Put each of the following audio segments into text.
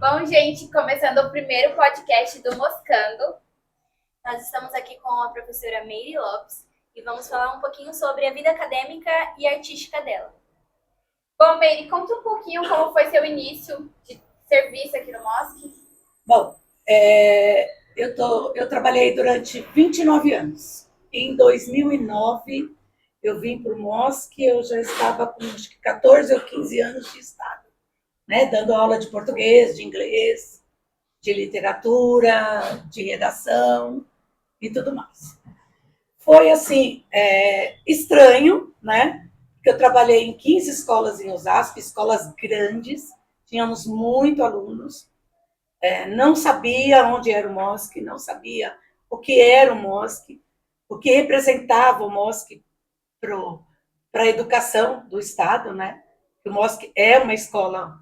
Bom, gente, começando o primeiro podcast do Moscando. Nós estamos aqui com a professora Meire Lopes e vamos falar um pouquinho sobre a vida acadêmica e artística dela. Bom, Meire, conta um pouquinho como foi seu início de serviço aqui no MOSC. Bom, eu trabalhei durante 29 anos. Em 2009, eu vim para o MOSC, eu já estava com acho que 14 ou 15 anos de estado, né? Dando aula de português, de inglês, de literatura, de redação e tudo mais. Foi assim, estranho, né? Porque eu trabalhei em 15 escolas em Osasco, escolas grandes, tínhamos muitos alunos. Não sabia onde era o MOSC, não sabia o que era o MOSC, o que representava o MOSC para a educação do Estado, né? O MOSC é uma escola,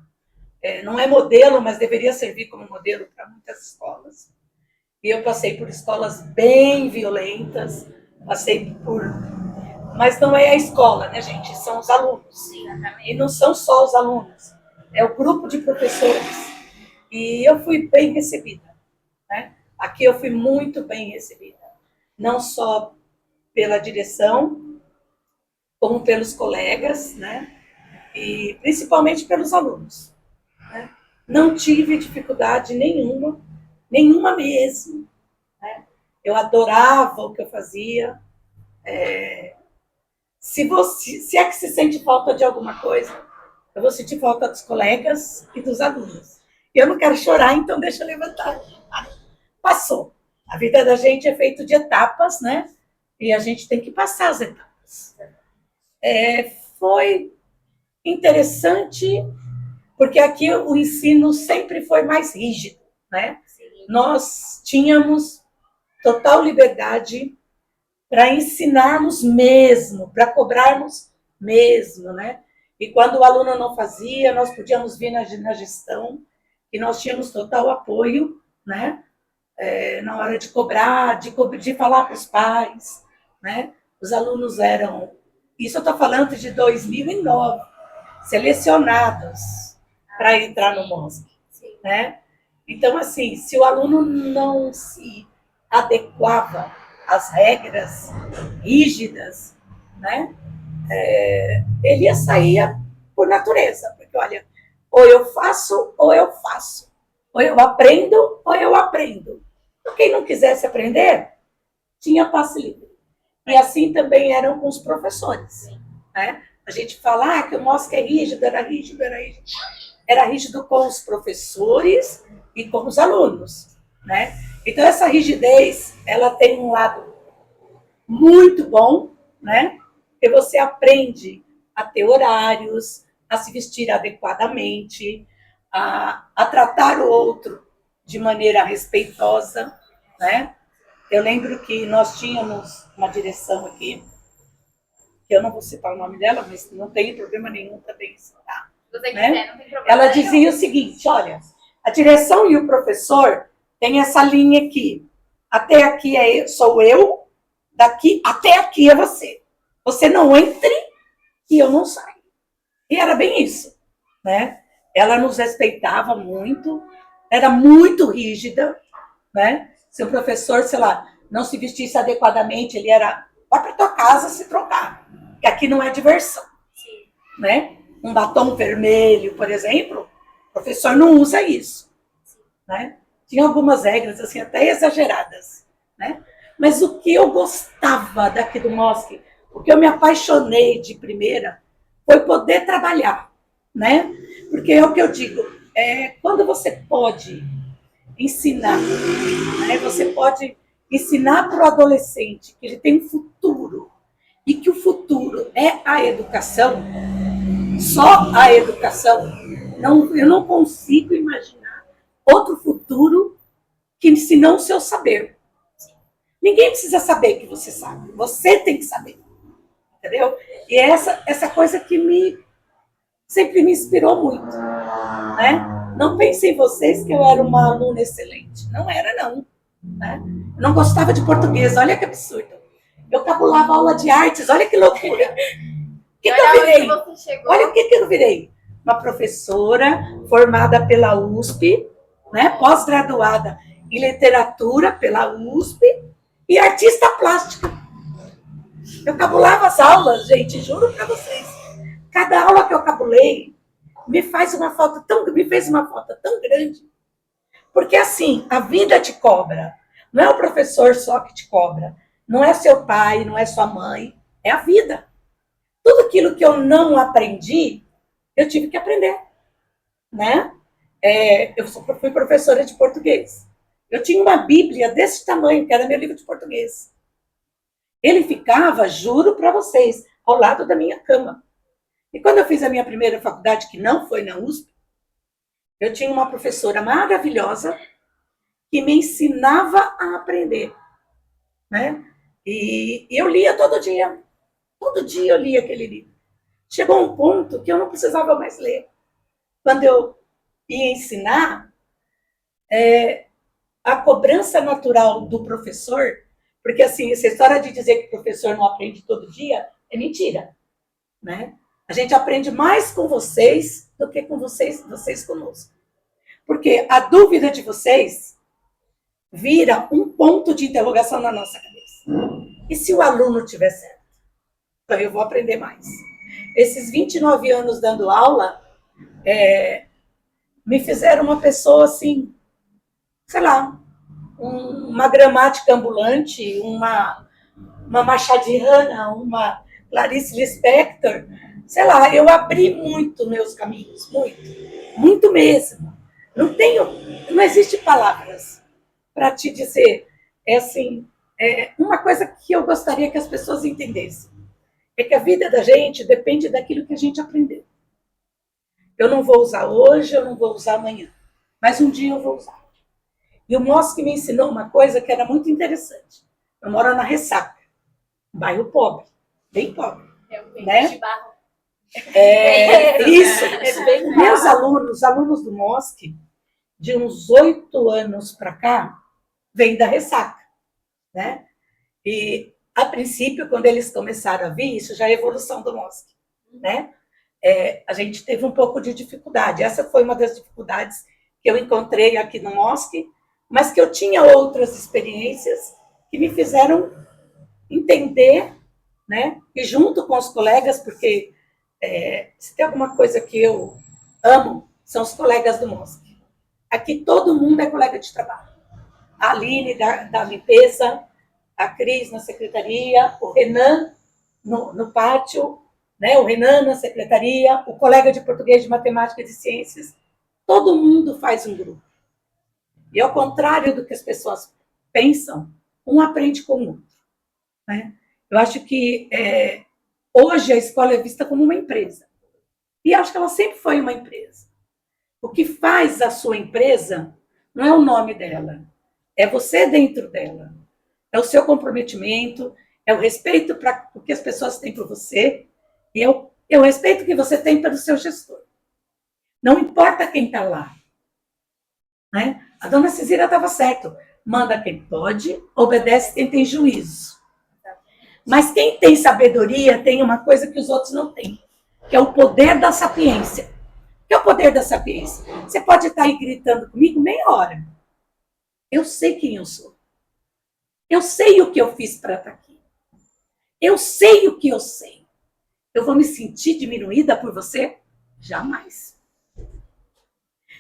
não é modelo, mas deveria servir como modelo para muitas escolas. E eu passei por escolas bem violentas, mas não é a escola, né, gente? São os alunos. E não são só os alunos, é o grupo de professores. E eu fui bem recebida, né? Aqui eu fui muito bem recebida, não só pela direção, como pelos colegas, né? E principalmente pelos alunos, né? Não tive dificuldade nenhuma, nenhuma mesmo, né? Eu adorava o que eu fazia. Se é que se sente falta de alguma coisa, eu vou sentir falta dos colegas e dos alunos. Eu não quero chorar, então deixa eu levantar. Passou. A vida da gente é feita de etapas, né? E a gente tem que passar as etapas. Foi interessante, porque aqui o ensino sempre foi mais rígido, né? Nós tínhamos total liberdade para ensinarmos mesmo, para cobrarmos mesmo, né? E quando o aluno não fazia, nós podíamos vir na gestão, e nós tínhamos total apoio, né? Na hora de cobrar, de falar para os pais, né? Os alunos eram, isso eu estou falando de 2009, selecionados para entrar no MOSC, né? Então, assim, se o aluno não se adequava às regras rígidas, né? Ele ia sair por natureza, porque, olha, ou eu faço, ou eu faço. Ou eu aprendo, ou eu aprendo. Quem não quisesse aprender, tinha passe livre. E assim também eram com os professores, né? A gente fala que o MOSC é rígido, era rígido, era rígido. Era rígido com os professores e com os alunos, né? Então, essa rigidez, ela tem um lado muito bom, né? Porque você aprende a ter horários, a se vestir adequadamente, a tratar o outro de maneira respeitosa, né? Eu lembro que nós tínhamos uma direção aqui, que eu não vou citar o nome dela, mas não tem problema nenhum também citar. Se você quiser, não tem problema. Ela dizia o seguinte, olha, a direção e o professor têm essa linha aqui. Até aqui sou eu, daqui até aqui é você. Você não entre e eu não saio. E era bem isso, né? Ela nos respeitava muito, era muito rígida, né? Se o professor, sei lá, não se vestisse adequadamente, ele era, vai para tua casa se trocar, que aqui não é diversão, né? Um batom vermelho, por exemplo, o professor não usa isso, né? Tinha algumas regras, assim, até exageradas, né? Mas o que eu gostava daqui do MOSC, o que eu me apaixonei de primeira, foi poder trabalhar, né? Porque é o que eu digo, quando você pode ensinar, né? Você pode ensinar para o adolescente que ele tem um futuro e que o futuro é a educação, só a educação. Eu não consigo imaginar outro futuro que se não o seu saber. Ninguém precisa saber que você sabe, você tem que saber, entendeu? E essa coisa que sempre me inspirou muito, né? Não pensem em vocês que eu era uma aluna excelente, não era não, né? Eu não gostava de português, olha que absurdo. Eu cabulava aula de artes, olha que loucura. O que eu virei? Olha o que eu virei. uma professora formada pela USP, né, pós-graduada em literatura pela USP e artista plástica. Eu cabulava as aulas, gente, juro para vocês. Cada aula que eu cabulei me fez uma falta tão grande. Porque assim, a vida te cobra. Não é o professor só que te cobra. Não é seu pai, não é sua mãe. É a vida. Tudo aquilo que eu não aprendi, eu tive que aprender. Né? Eu fui professora de português. Eu tinha uma Bíblia desse tamanho, que era meu livro de português. Ele ficava, juro para vocês, ao lado da minha cama. E quando eu fiz a minha primeira faculdade, que não foi na USP, eu tinha uma professora maravilhosa que me ensinava a aprender. Né? E eu lia todo dia. Todo dia eu lia aquele livro. Chegou um ponto que eu não precisava mais ler. Quando eu ia ensinar, a cobrança natural do professor, porque assim, essa história de dizer que o professor não aprende todo dia é mentira. Né? A gente aprende mais com vocês do que com vocês conosco. Porque a dúvida de vocês vira um ponto de interrogação na nossa cabeça. E se o aluno tiver certo? Então eu vou aprender mais. Esses 29 anos dando aula me fizeram uma pessoa assim, sei lá, uma gramática ambulante, uma machadiana, uma Clarice Lispector, sei lá, eu abri muito meus caminhos, muito mesmo. Não existe palavras para te dizer. Uma coisa que eu gostaria que as pessoas entendessem é que a vida da gente depende daquilo que a gente aprendeu. Eu não vou usar hoje, eu não vou usar amanhã, mas um dia eu vou usar. E o Mosque me ensinou uma coisa que era muito interessante. Eu moro na Ressaca, um bairro pobre, bem pobre. Né? De barro. Isso. Meus alunos do Mosque, de uns 8 anos para cá, vêm da Ressaca. Né? E, a princípio, quando eles começaram a vir, isso já é evolução do Mosque. Né? A gente teve um pouco de dificuldade. Essa foi uma das dificuldades que eu encontrei aqui no Mosque, mas que eu tinha outras experiências que me fizeram entender, né? E junto com os colegas, porque se tem alguma coisa que eu amo, são os colegas do Mosque. Aqui todo mundo é colega de trabalho. A Aline da limpeza, a Cris na secretaria, o Renan no pátio, né? O Renan na secretaria, o colega de português, de matemática e de ciências. Todo mundo faz um grupo. E ao contrário do que as pessoas pensam, um aprende com o outro. Né? Eu acho que hoje a escola é vista como uma empresa. E acho que ela sempre foi uma empresa. O que faz a sua empresa não é o nome dela, é você dentro dela. É o seu comprometimento, é o respeito para o que as pessoas têm por você e é o respeito que você tem pelo seu gestor. Não importa quem está lá. Né? A dona Cizira estava certo. Manda quem pode, obedece quem tem juízo. Mas quem tem sabedoria tem uma coisa que os outros não têm, que é o poder da sapiência. O que é o poder da sapiência? Você pode estar aí gritando comigo meia hora. Eu sei quem eu sou. Eu sei o que eu fiz para estar aqui. Eu sei o que eu sei. Eu vou me sentir diminuída por você? Jamais.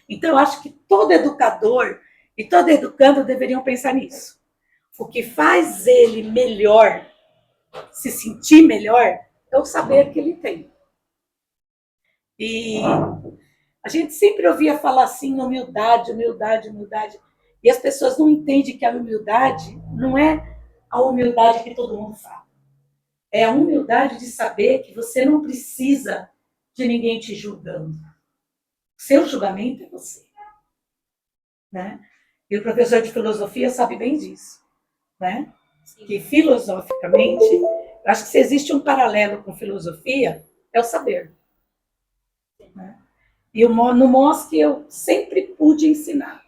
Então, eu acho que todo educador e todo educando deveriam pensar nisso. O que faz ele melhor, se sentir melhor, é o saber que ele tem. E a gente sempre ouvia falar assim, humildade, humildade, humildade. E as pessoas não entendem que a humildade não é a humildade que todo mundo fala. É a humildade de saber que você não precisa de ninguém te julgando. Seu julgamento é você. Né? E o professor de filosofia sabe bem disso. Né? Que filosoficamente, acho que se existe um paralelo com filosofia, é o saber. Né? E no Mosque eu sempre pude ensinar.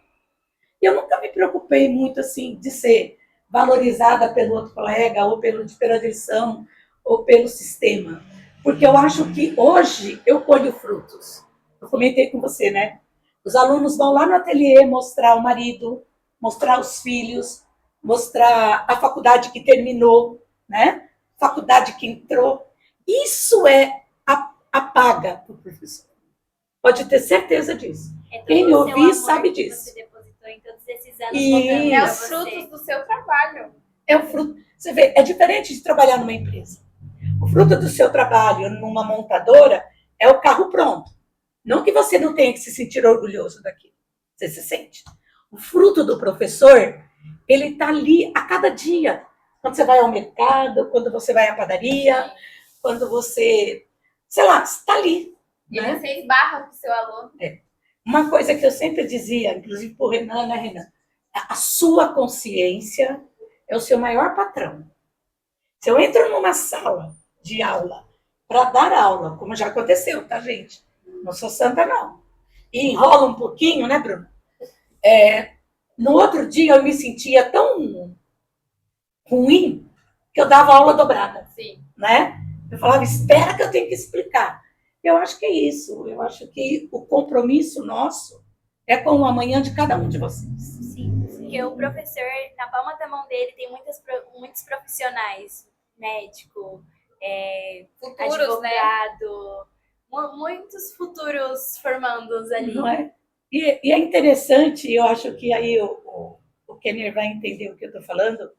E eu nunca me preocupei muito assim de ser valorizada pelo outro colega, ou pela direção, ou pelo sistema. Porque eu acho que hoje eu colho frutos. Eu comentei com você, né? Os alunos vão lá no ateliê mostrar o marido, mostrar os filhos, mostrar a faculdade que terminou, né? Faculdade que entrou. Isso é a paga para o professor. Pode ter certeza disso. Quem me ouvir sabe disso. Você depositou em todos esses anos voltando É pra os você. frutos do seu trabalho. É o fruto. Você vê, é diferente de trabalhar numa empresa. O fruto do seu trabalho numa montadora é o carro pronto. Não que você não tenha que se sentir orgulhoso daquilo. Você se sente. O fruto do professor, ele está ali a cada dia. Quando você vai ao mercado, quando você vai à padaria, quando você, sei lá, está ali. E Né? você esbarra com o seu aluno. Uma coisa que eu sempre dizia, inclusive para o Renan, né, Renan? A sua consciência é o seu maior patrão. Se eu entro numa sala de aula para dar aula, como já aconteceu, tá, gente? Não sou santa, não. E enrola um pouquinho, né, Bruno? No outro dia eu me sentia tão ruim que eu dava aula dobrada. Sim. Né? Eu falava, espera que eu tenho que explicar. Eu acho que é isso. Eu acho que o compromisso nosso é com o amanhã de cada um de vocês. Sim, porque o professor, na palma da mão dele, tem muitos profissionais, médico, Futuros, advogado, muitos futuros formandos ali. Não é? E é interessante, eu acho que aí o Kenner vai entender o que eu estou falando.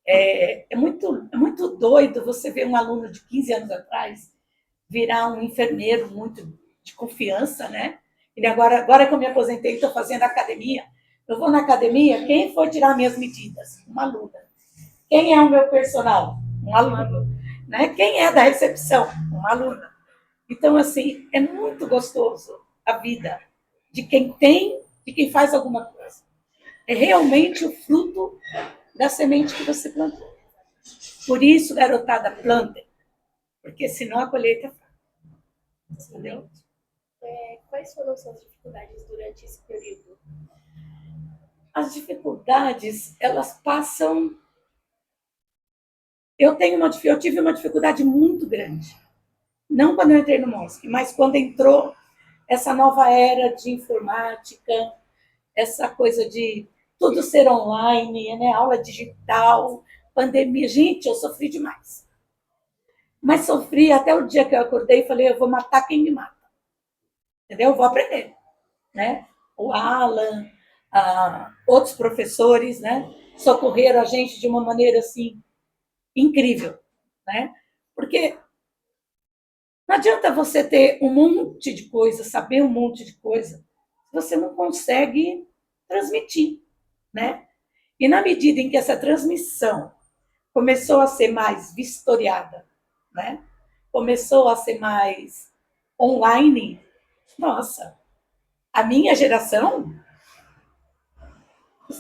É muito doido você ver um aluno de 15 anos atrás virar um enfermeiro muito de confiança, né? E agora que eu me aposentei, estou fazendo academia. Eu vou na academia, quem for tirar minhas medidas? Uma aluna. Quem é o meu personal? Um aluno. Né? Quem é da recepção? Uma aluna. Então, assim, é muito gostoso a vida de quem tem, de quem faz alguma coisa. É realmente o fruto da semente que você plantou. Por isso, garotada, plantem. Porque senão a colheita é fraca. Entendeu? Quais foram suas dificuldades durante esse período? As dificuldades, elas passam... Eu tive uma dificuldade muito grande. Não quando eu entrei no MOSC, mas quando entrou essa nova era de informática, essa coisa de tudo ser online, né? Aula digital, pandemia. Gente, eu sofri demais. Mas sofri até o dia que eu acordei e falei, eu vou matar quem me mata. Entendeu? Eu vou aprender. Né? O Alan, outros professores, né? Socorreram a gente de uma maneira assim incrível. Né? Porque não adianta você ter um monte de coisa, saber um monte de coisa, se você não consegue transmitir. Né? E na medida em que essa transmissão começou a ser mais vistoriada, né? Começou a ser mais online, nossa, a minha geração,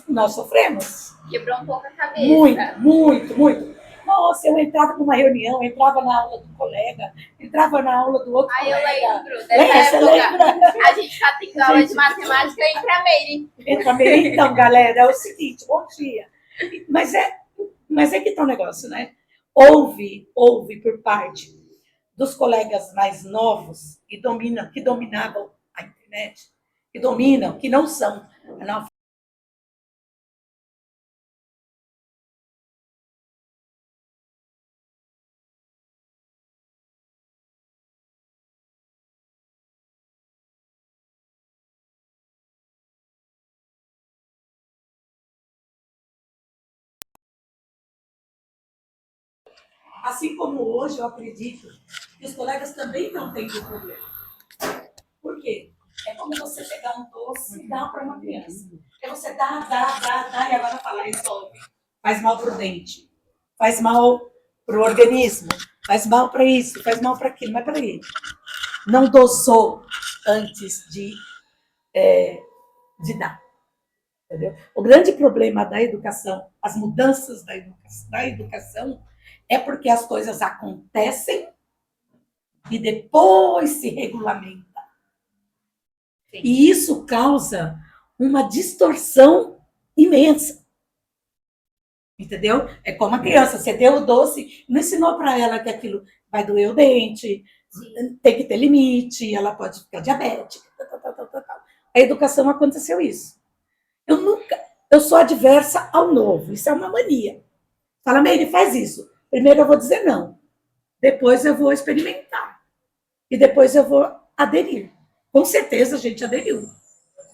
nós sofremos. Quebrou um pouco a cabeça. Muito, muito, muito. Nossa, eu entrava numa reunião, entrava na aula do colega, entrava na aula do outro colega. Eu lembro dessa época. A gente tá tendo aula de matemática e entra a Meire. Entra a Meire. Então, galera, é o seguinte, bom dia. Mas é que tá o negócio, né? Houve por parte dos colegas mais novos que dominavam a internet, que não são analfabetos. Assim como hoje eu acredito que os colegas também não têm problema. Por quê? É como você pegar um doce e dar para uma criança. É você dá, e agora fala, resolve. Faz mal para o dente, faz mal para o organismo, faz mal para isso, faz mal para aquilo, mas para ele. Não dosou antes de dar. Entendeu? O grande problema da educação, as mudanças da educação, é porque as coisas acontecem e depois se regulamenta. Sim. E isso causa uma distorção imensa. Entendeu? É como a criança, você deu o doce, não ensinou para ela que aquilo vai doer o dente, tem que ter limite, ela pode ficar diabética, tal. A educação aconteceu isso. Eu sou adversa ao novo, isso é uma mania. Fala, Meire, faz isso. Primeiro eu vou dizer não, depois eu vou experimentar e depois eu vou aderir. Com certeza a gente aderiu.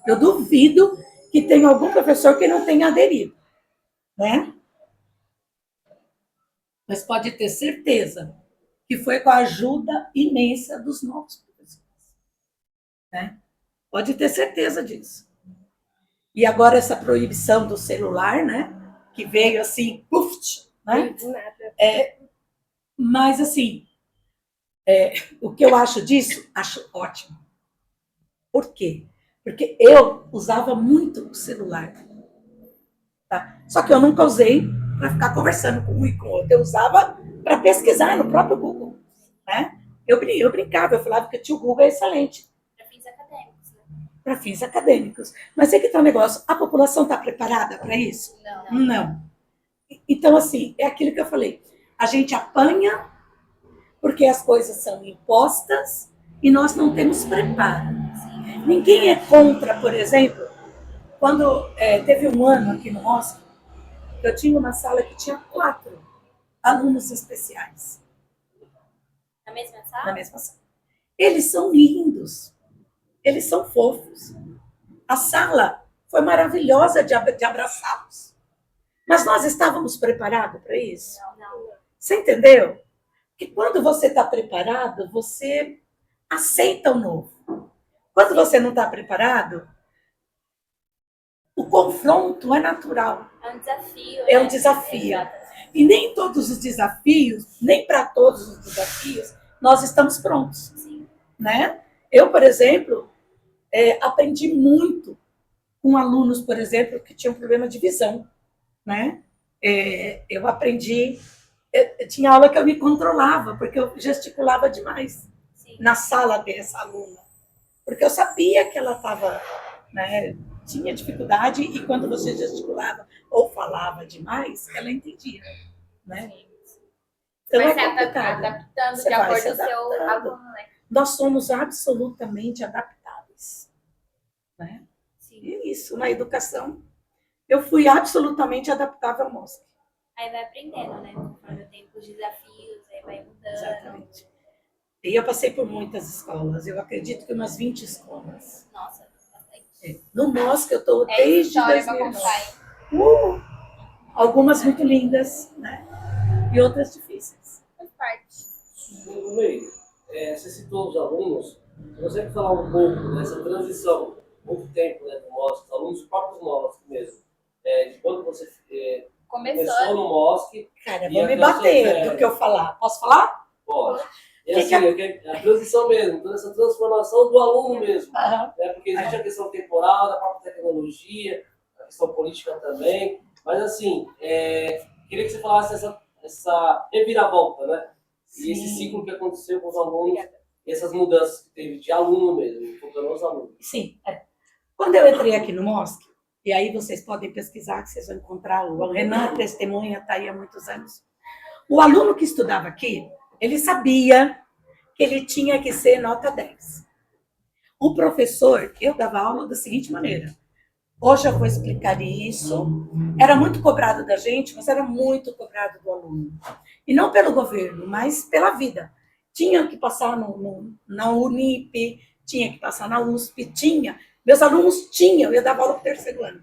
Eu duvido que tenha algum professor que não tenha aderido, né? Mas pode ter certeza que foi com a ajuda imensa dos novos professores, né? Pode ter certeza disso. E agora essa proibição do celular, né? Que veio assim, puf, né? Do nada. Mas assim, o que eu acho disso? Acho ótimo. Por quê? Porque eu usava muito o celular. Tá? Só que eu nunca usei para ficar conversando com um e com o outro. Eu usava para pesquisar no próprio Google. Né? Eu brincava, eu falava que o Google é excelente. Para fins acadêmicos, né? Para fins acadêmicos. Mas é que tá um negócio, a população está preparada para isso? Não. Não. Então, assim, é aquilo que eu falei. A gente apanha porque as coisas são impostas e nós não temos preparo. Ninguém é contra, por exemplo, quando teve um ano aqui no MOSC, eu tinha uma sala que tinha 4 alunos especiais. Na mesma sala? Na mesma sala. Eles são lindos, eles são fofos. A sala foi maravilhosa de abraçá-los. Mas nós estávamos preparados para isso? Não. Você entendeu? Que quando você está preparado, você aceita o novo. Quando você não está preparado, o confronto é natural. É um desafio. É um né? desafio. Exatamente. E nem todos os desafios, nem para todos os desafios, nós estamos prontos. Sim. Né? Eu, por exemplo, aprendi muito com alunos, por exemplo, que tinham problema de visão. Né? Eu aprendi... tinha aula que eu me controlava, porque eu gesticulava demais. Sim. Na sala dessa aluna. Porque eu sabia que ela estava... Né, tinha dificuldade e quando você gesticulava ou falava demais, ela entendia. Né? Você Então, vai se complicado. adaptando Você de vai acordo se com o seu adaptando. aluno, né? Nós somos absolutamente adaptáveis. Né? Sim. E isso, na educação, eu fui absolutamente adaptável ao MOSC. Aí vai aprendendo, né? Conforme o tempo, os desafios, aí vai mudando. Exatamente. E eu passei por muitas escolas, eu acredito que umas 20 escolas. Nossa, bastante. No MOSC eu estou É desde história para 2009. contar, hein? Algumas muito lindas, né? E outras difíceis. Faz parte. No meio, você citou os alunos, você consegue falar um pouco dessa transição, muito tempo, né, do MOSC, os alunos próprios do MOSC mesmo, de quando você começou no MOSC. Cara, e vou me até o seu bater término. do que eu falar. Posso falar? Pode. E Que assim, a transição mesmo, toda essa transformação do aluno mesmo, Aham. né, porque existe a questão temporal, da própria tecnologia, a questão política também, mas assim, queria que você falasse essa reviravolta, né? E esse Sim. ciclo que aconteceu com os alunos, e essas mudanças que teve de aluno mesmo, focando nos alunos. Sim. Quando eu entrei aqui no MOSC, e aí vocês podem pesquisar, que vocês vão encontrar, o Renan testemunha, está aí há muitos anos. O aluno que estudava aqui, ele sabia que ele tinha que ser nota 10. O professor, eu dava aula da seguinte maneira. Hoje eu vou explicar isso. Era muito cobrado da gente, mas era muito cobrado do aluno. E não pelo governo, mas pela vida. Tinha que passar na Unip, tinha que passar na USP, tinha. Meus alunos tinham, eu dava aula para o 3º ano.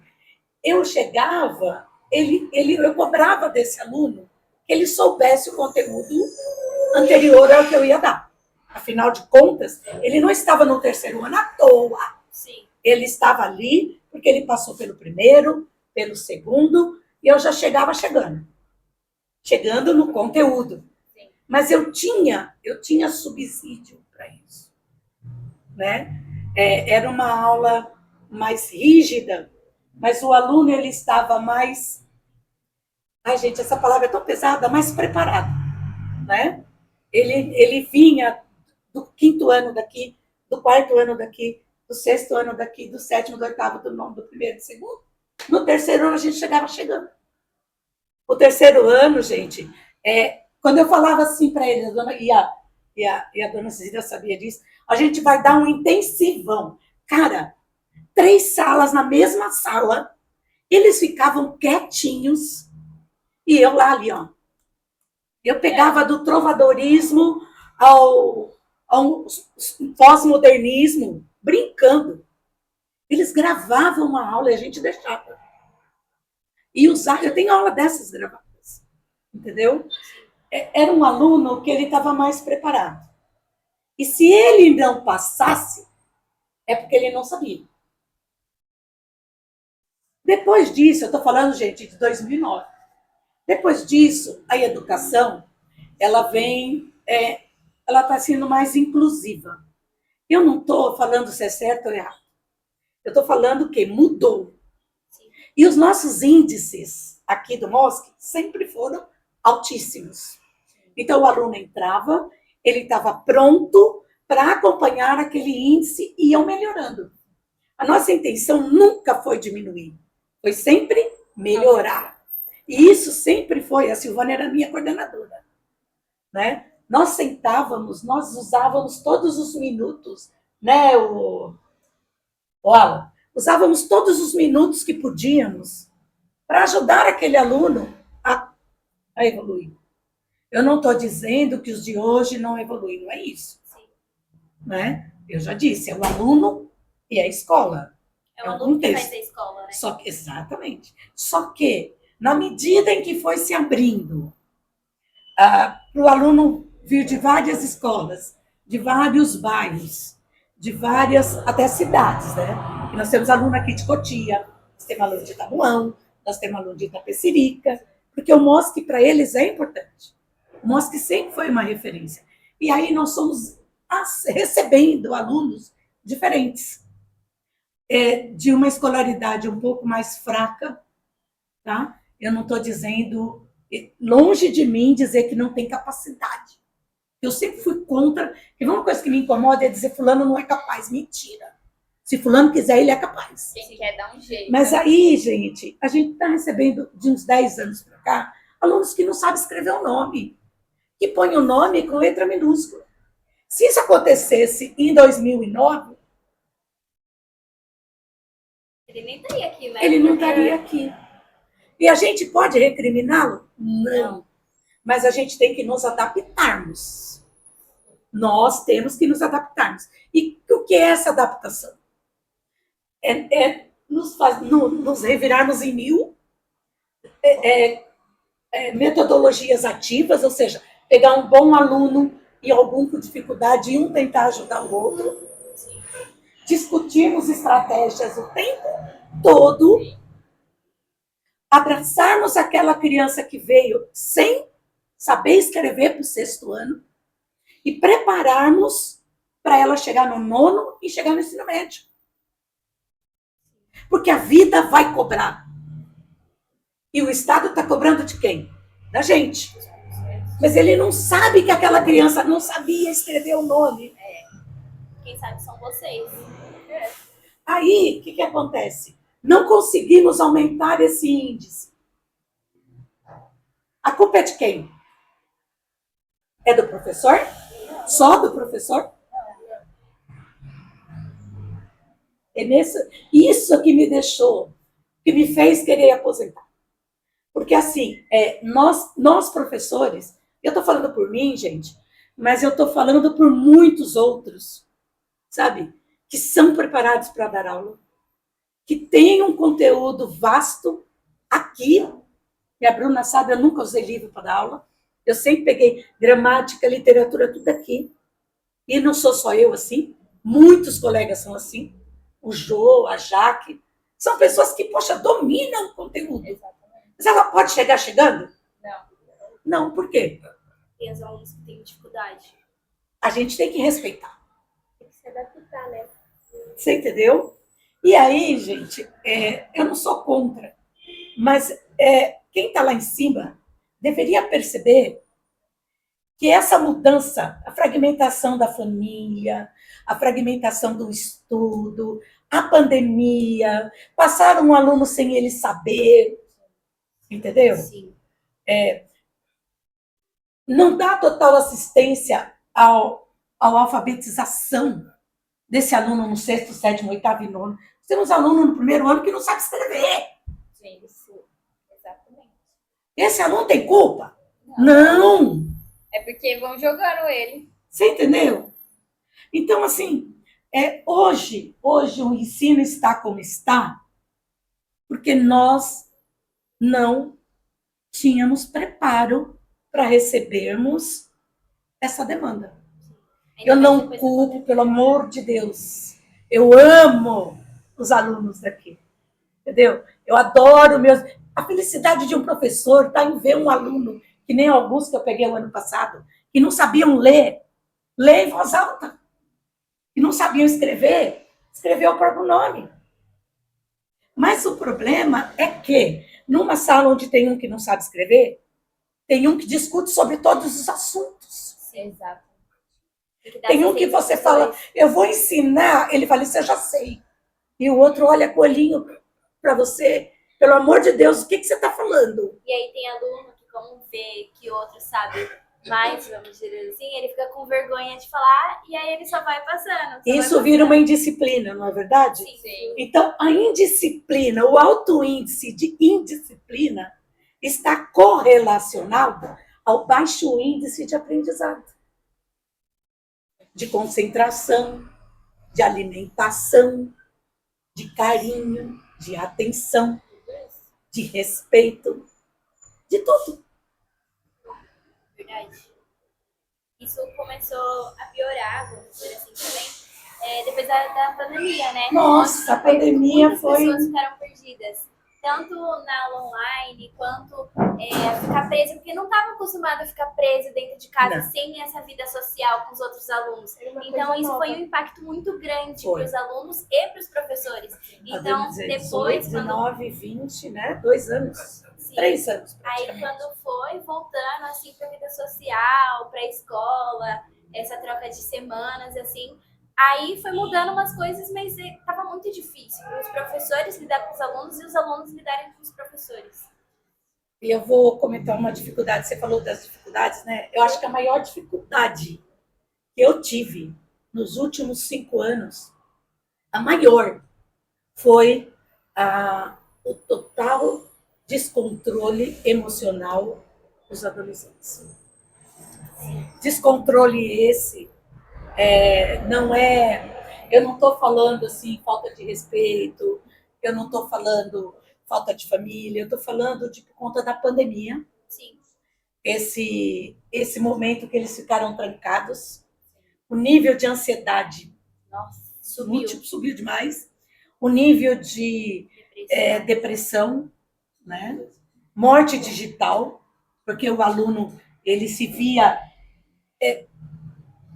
Eu chegava, eu cobrava desse aluno que ele soubesse o conteúdo anterior ao que eu ia dar. Afinal de contas, ele não estava no 3º ano à toa. Sim. Ele estava ali porque ele passou pelo 1º, pelo 2º, e eu já chegava chegando no conteúdo. Sim. Mas eu tinha subsídio para isso. Né? Era uma aula mais rígida, mas o aluno ele estava mais... Ai, gente, essa palavra é tão pesada, mais preparado. Né? Ele vinha do 5º ano daqui, do 4º ano daqui, do 6º ano daqui, do 7º, do 8º, do 9º, do 1º, do 2º. No 3º ano a gente chegava chegando. O 3º ano, gente, quando eu falava assim para eles, e a dona Cecília sabia disso, a gente vai dar um intensivão. Cara, 3 salas na mesma sala, eles ficavam quietinhos, e eu lá ali, ó. Eu pegava do trovadorismo ao pós-modernismo, brincando. Eles gravavam a aula e a gente deixava. E usar, eu tenho aula dessas gravadas, entendeu? Era um aluno que ele estava mais preparado. E se ele não passasse, é porque ele não sabia. Depois disso, eu estou falando, gente, de 2009. Depois disso, a educação, ela vem, ela está sendo mais inclusiva. Eu não estou falando se é certo ou errado. Eu estou falando que mudou. E os nossos índices aqui do MOSC sempre foram altíssimos. Então, o aluno entrava, ele estava pronto para acompanhar aquele índice e iam melhorando. A nossa intenção nunca foi diminuir, foi sempre melhorar. E isso sempre foi, a Silvânia era minha coordenadora, né? Nós sentávamos, nós usávamos todos os minutos, né, Alan? Usávamos todos os minutos que podíamos para ajudar aquele aluno a evoluir. Eu não estou dizendo que os de hoje não evoluem, não é isso. Né? Eu já disse, é o aluno e a escola. É o aluno que faz a escola, né? Exatamente. Só que, na medida em que foi se abrindo para o aluno vir de várias escolas, de vários bairros, de várias, até cidades, né? E nós temos aluno aqui de Cotia, nós temos aluno de Tabuão, nós temos aluno de Itapecerica, porque o MOSC para eles é importante. O MOSC sempre foi uma referência. E aí nós somos recebendo alunos diferentes, de uma escolaridade um pouco mais fraca, tá? Eu não estou dizendo, longe de mim dizer que não tem capacidade. Eu sempre fui contra, e uma coisa que me incomoda é dizer fulano não é capaz. Mentira. Se fulano quiser, ele é capaz. Quem quer dar um jeito. Mas aí, gente, a gente está recebendo, de uns 10 anos para cá, alunos que não sabem escrever o nome, que põem o nome com letra minúscula. Se isso acontecesse em 2009, ele nem estaria aqui, né? ele não estaria aqui. E a gente pode recriminá-lo? Não. Mas a gente tem que nos adaptarmos. Nós temos que nos adaptarmos. E o que é essa adaptação? Nos revirarmos em mil, metodologias ativas, ou seja, pegar um bom aluno e algum com dificuldade e um tentar ajudar o outro. Discutirmos estratégias o tempo todo. Abraçarmos aquela criança que veio sem saber escrever para o 6º ano e prepararmos para ela chegar no 9º e chegar no ensino médio. Porque a vida vai cobrar. E o Estado está cobrando de quem? Da gente. Mas ele não sabe que aquela criança não sabia escrever o nome. Quem sabe são vocês. Aí, o que acontece? Não conseguimos aumentar esse índice. A culpa é de quem? É do professor? Só do professor? Isso que me deixou, que me fez querer aposentar. Porque assim, nós professores, eu estou falando por mim, gente, mas eu estou falando por muitos outros, sabe? Que são preparados para dar aula, que têm um conteúdo vasto aqui. E a Bruna sabe, eu nunca usei livro para dar aula. Eu sempre peguei gramática, literatura, tudo aqui. E não sou só eu assim, muitos colegas são assim. O Jô, a Jaque, são pessoas que, poxa, dominam o conteúdo. Exatamente. Mas ela pode chegar chegando? Não. Não, por quê? Tem os alunos que têm dificuldade. A gente tem que respeitar. Tem que se adaptar, né? Você entendeu? E aí, gente, eu não sou contra, mas quem está lá em cima deveria perceber que essa mudança, a fragmentação da família, a fragmentação do estudo, a pandemia, passar um aluno sem ele saber, entendeu? Sim. Não dá total assistência à alfabetização desse aluno no 6º, 7º, 8º e 9º. Temos aluno no primeiro ano que não sabe escrever. Sim, isso. Exatamente. Esse aluno tem culpa? Não! É porque vão jogando ele. Você entendeu? Então, assim, hoje o ensino está como está porque nós não tínhamos preparo para recebermos essa demanda. Eu não culpo, pelo amor de Deus. Eu amo os alunos daqui, entendeu? Eu adoro meus... A felicidade de um professor está em ver um aluno, que nem alguns que eu peguei o ano passado, que não sabiam ler em voz alta. Que não sabiam escrever o próprio nome. Mas o problema é que, numa sala onde tem um que não sabe escrever, tem um que discute sobre todos os assuntos. Sim, exato. Tem um que você fala, eu vou ensinar, ele fala, isso eu já sei. E o outro olha com o olhinho para você, pelo amor de Deus, o que você está falando? E aí tem aluno que, como vê que o outro sabe mais, vamos dizer assim, ele fica com vergonha de falar e aí ele só vai passando. Isso vira uma indisciplina, não é verdade? Sim. Então, a indisciplina, o alto índice de indisciplina está correlacionado ao baixo índice de aprendizado, de concentração, de alimentação, de carinho, de atenção, de respeito, de tudo. Verdade. Isso começou a piorar, vamos dizer assim, também, depois da pandemia, né? Nossa, a pandemia muitas foi... pessoas ficaram perdidas, tanto na aula online, quanto ficar presa, porque não estavam acostumadas a ficar presa dentro de casa, Não. Sem essa vida social com os outros alunos. Então, isso foi um impacto muito grande para os alunos e para os professores. Então, depois, 19, 20, né? 2 anos. Sim. 3 anos. Aí, quando foi voltando, assim, para a vida social, para a escola, essa troca de semanas, assim, aí foi mudando umas coisas, mas estava muito difícil para os professores lidar com os alunos e os alunos lidarem com os professores. E eu vou comentar uma dificuldade. Você falou das dificuldades, né? Eu acho que a maior dificuldade que eu tive nos últimos 5 anos, a maior, foi o total descontrole emocional dos adolescentes. Descontrole esse não é... Eu não estou falando assim, falta de respeito, eu não estou falando falta de família, eu estou falando por conta da pandemia. Sim. Esse momento que eles ficaram trancados, o nível de ansiedade subiu demais, o nível de depressão, né? Morte digital, porque o aluno ele se via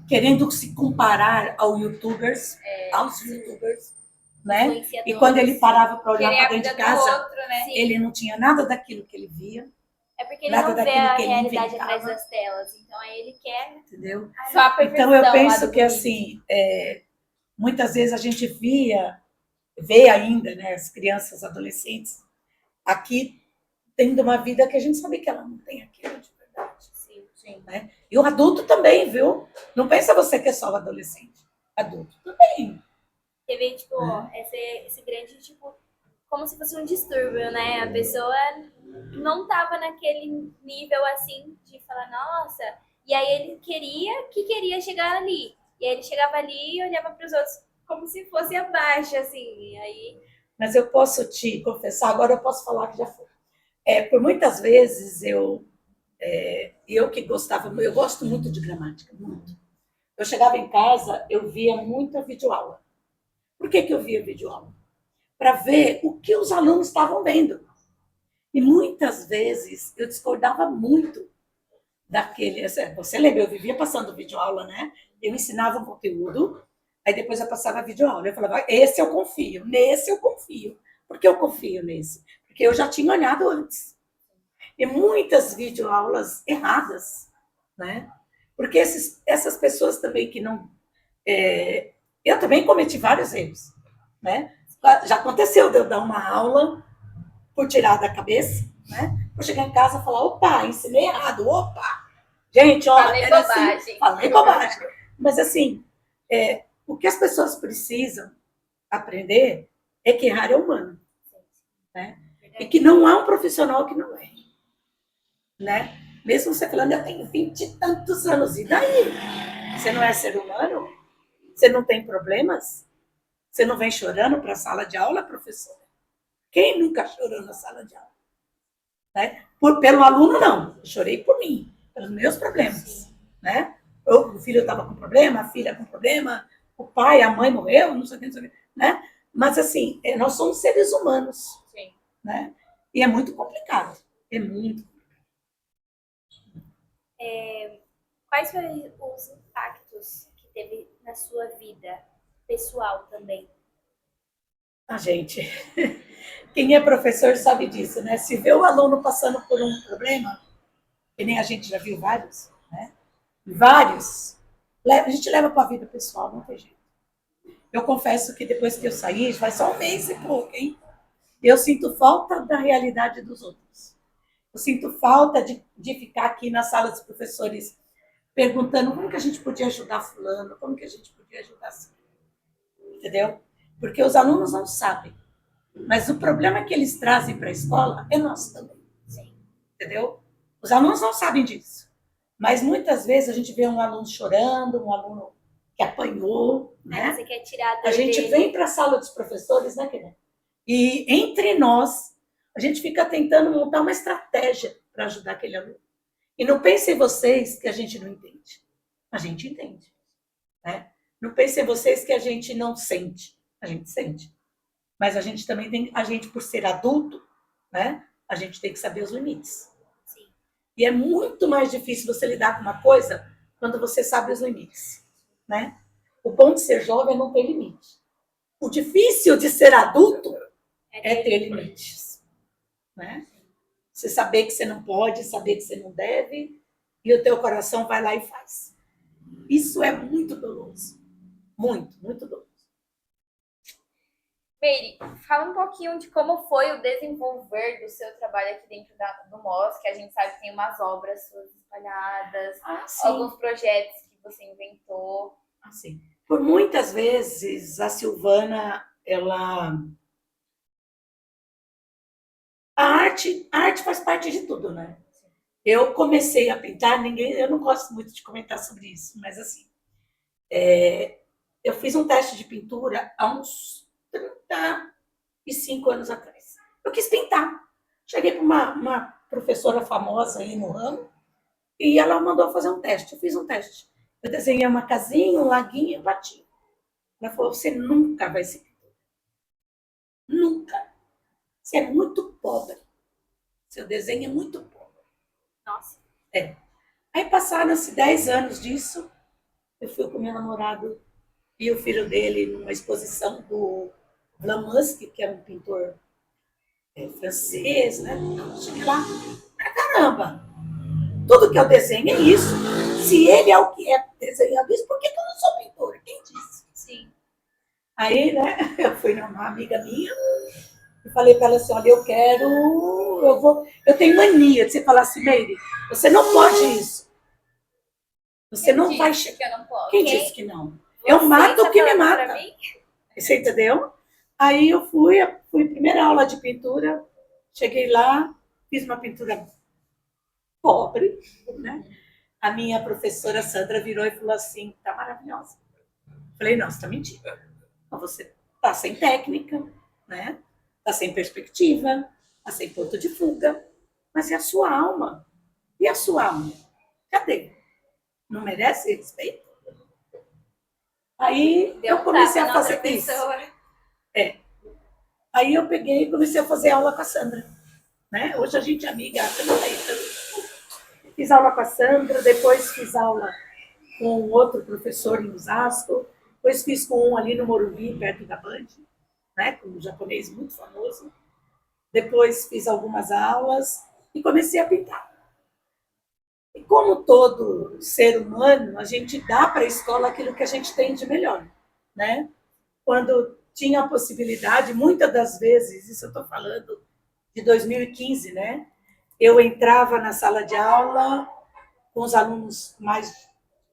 querendo se comparar aos youtubers, né? E quando ele parava para olhar para dentro de casa, outro, né? ele não tinha nada daquilo que ele via. É porque ele nada não vê daquilo a que ele realidade inventava. atrás das telas. Então, aí ele quer... Entendeu? Só a perfeição Então, eu lá penso do que, bonito. assim, muitas vezes a gente vê ainda, né, as crianças, adolescentes, aqui tendo uma vida que a gente sabe que ela não tem aquilo de verdade. Sim. Né? E o adulto também, viu? Não pensa você que é só o adolescente. Adulto também. Teve, tipo, esse grande, tipo, como se fosse um distúrbio, né? A pessoa não tava naquele nível, assim, de falar, nossa... E aí ele queria chegar ali. E aí ele chegava ali e olhava para os outros como se fosse abaixo, assim. E aí... Mas eu posso te confessar, agora eu posso falar que já foi. Por muitas vezes eu que gostava, eu gosto muito de gramática, muito. Eu chegava em casa, eu via muita videoaula. Por que eu via videoaula? Para ver o que os alunos estavam vendo. E muitas vezes eu discordava muito daquele... Você lembra, eu vivia passando videoaula, né? Eu ensinava um conteúdo, aí depois eu passava videoaula. Eu falava, esse eu confio, nesse eu confio. Por que eu confio nesse? Porque eu já tinha olhado antes. E muitas videoaulas erradas, né? Porque essas pessoas também que não... eu também cometi vários erros, né? Já aconteceu de eu dar uma aula por tirar da cabeça, né? Por chegar em casa e falar, opa, ensinei errado, opa! Gente, ó, Falei era bobagem. assim, falei bobagem. Mas assim, o que as pessoas precisam aprender é que errar é humano, né? E que não há um profissional que não erre, né? Mesmo você falando, eu tenho 20 e tantos anos, e daí? Você não é ser humano? Você não tem problemas? Você não vem chorando para a sala de aula, professora? Quem nunca chorou na sala de aula? Né? Pelo aluno, não. Eu chorei por mim, pelos meus problemas. Né? O filho estava com problema, a filha com problema, o pai, a mãe morreu, não sei o que, não sei o que. Né? Mas, assim, nós somos seres humanos. Sim. Né? E é muito complicado. É muito. Quais foram os impactos que teve na sua vida pessoal também? A gente, quem é professor sabe disso, né? Se vê o aluno passando por um problema, que nem a gente já viu vários, né? Vários, a gente leva para a vida pessoal, não tem jeito. Eu confesso que depois que eu saí, faz só um mês e pouco, hein? Eu sinto falta da realidade dos outros. Eu sinto falta de ficar aqui na sala dos professores perguntando como que a gente podia ajudar fulano, como que a gente podia ajudar assim. Entendeu? Porque os alunos não sabem. Mas o problema que eles trazem para a escola é nosso também. Sim. Entendeu? Os alunos não sabem disso. Mas muitas vezes a gente vê um aluno chorando, um aluno que apanhou, né? Você quer tirar a dor A gente dele. vem para a sala dos professores, né, querida? E entre nós, a gente fica tentando montar uma estratégia para ajudar aquele aluno. E não pensem vocês que a gente não entende. A gente entende. Né? Não pensem vocês que a gente não sente. A gente sente. Mas a gente também tem, a gente por ser adulto, né? A gente tem que saber os limites. Sim. E é muito mais difícil você lidar com uma coisa quando você sabe os limites, né? O bom de ser jovem é não ter limite. O difícil de ser adulto é ter limites, né? Você saber que você não pode, saber que você não deve, e o teu coração vai lá e faz. Isso é muito doloroso. Muito, muito doloroso. Meire, fala um pouquinho de como foi o desenvolver do seu trabalho aqui dentro do MOS, que a gente sabe que tem umas obras suas espalhadas, alguns projetos que você inventou. Assim, por muitas vezes, a Silvana, a arte faz parte de tudo, né? Eu comecei a pintar, eu não gosto muito de comentar sobre isso, mas assim, eu fiz um teste de pintura há uns 35 anos atrás. Eu quis pintar. Cheguei para uma professora famosa aí no ramo e ela mandou fazer um teste. Eu fiz um teste. Eu desenhei uma casinha, um laguinho e bati. Ela falou, você nunca vai ser pintora. Nunca. Você é muito pobre. Seu desenho é muito pobre. Nossa. Aí passaram-se 10 anos disso. Eu fui com meu namorado e o filho dele numa exposição do Vlaminski, que é um pintor francês, né? Cheguei lá, caramba, tudo que eu desenho é isso. Se ele é o que é desenhado isso, por que eu não sou pintora? Quem disse? Sim. Aí, né, eu fui numa amiga minha e falei para ela assim, olha, eu tenho mania de você falar assim, Meire, você não pode isso. Você não vai chegar. Que eu não posso. Quem disse que não? Eu mato o que me mata. Você entendeu? Aí eu fui primeira aula de pintura, cheguei lá, fiz uma pintura pobre, né? A minha professora Sandra virou e falou assim, tá maravilhosa. Falei, não, você tá mentindo. Você tá sem técnica, né? Tá sem perspectiva, tá sem ponto de fuga. Mas e a sua alma? E a sua alma? Cadê? Não merece respeito? Aí eu comecei a fazer isso. Aí eu peguei e comecei a fazer aula com a Sandra. Né? Hoje a gente é amiga. Fiz aula com a Sandra, depois fiz aula com outro professor em Osasco, depois fiz com um ali no Morumbi, perto da Band, né? Com um japonês muito famoso. Depois fiz algumas aulas e comecei a pintar. E como todo ser humano, a gente dá para a escola aquilo que a gente tem de melhor. Né? Quando tinha a possibilidade, muitas das vezes, isso eu estou falando de 2015, né? Eu entrava na sala de aula com os alunos com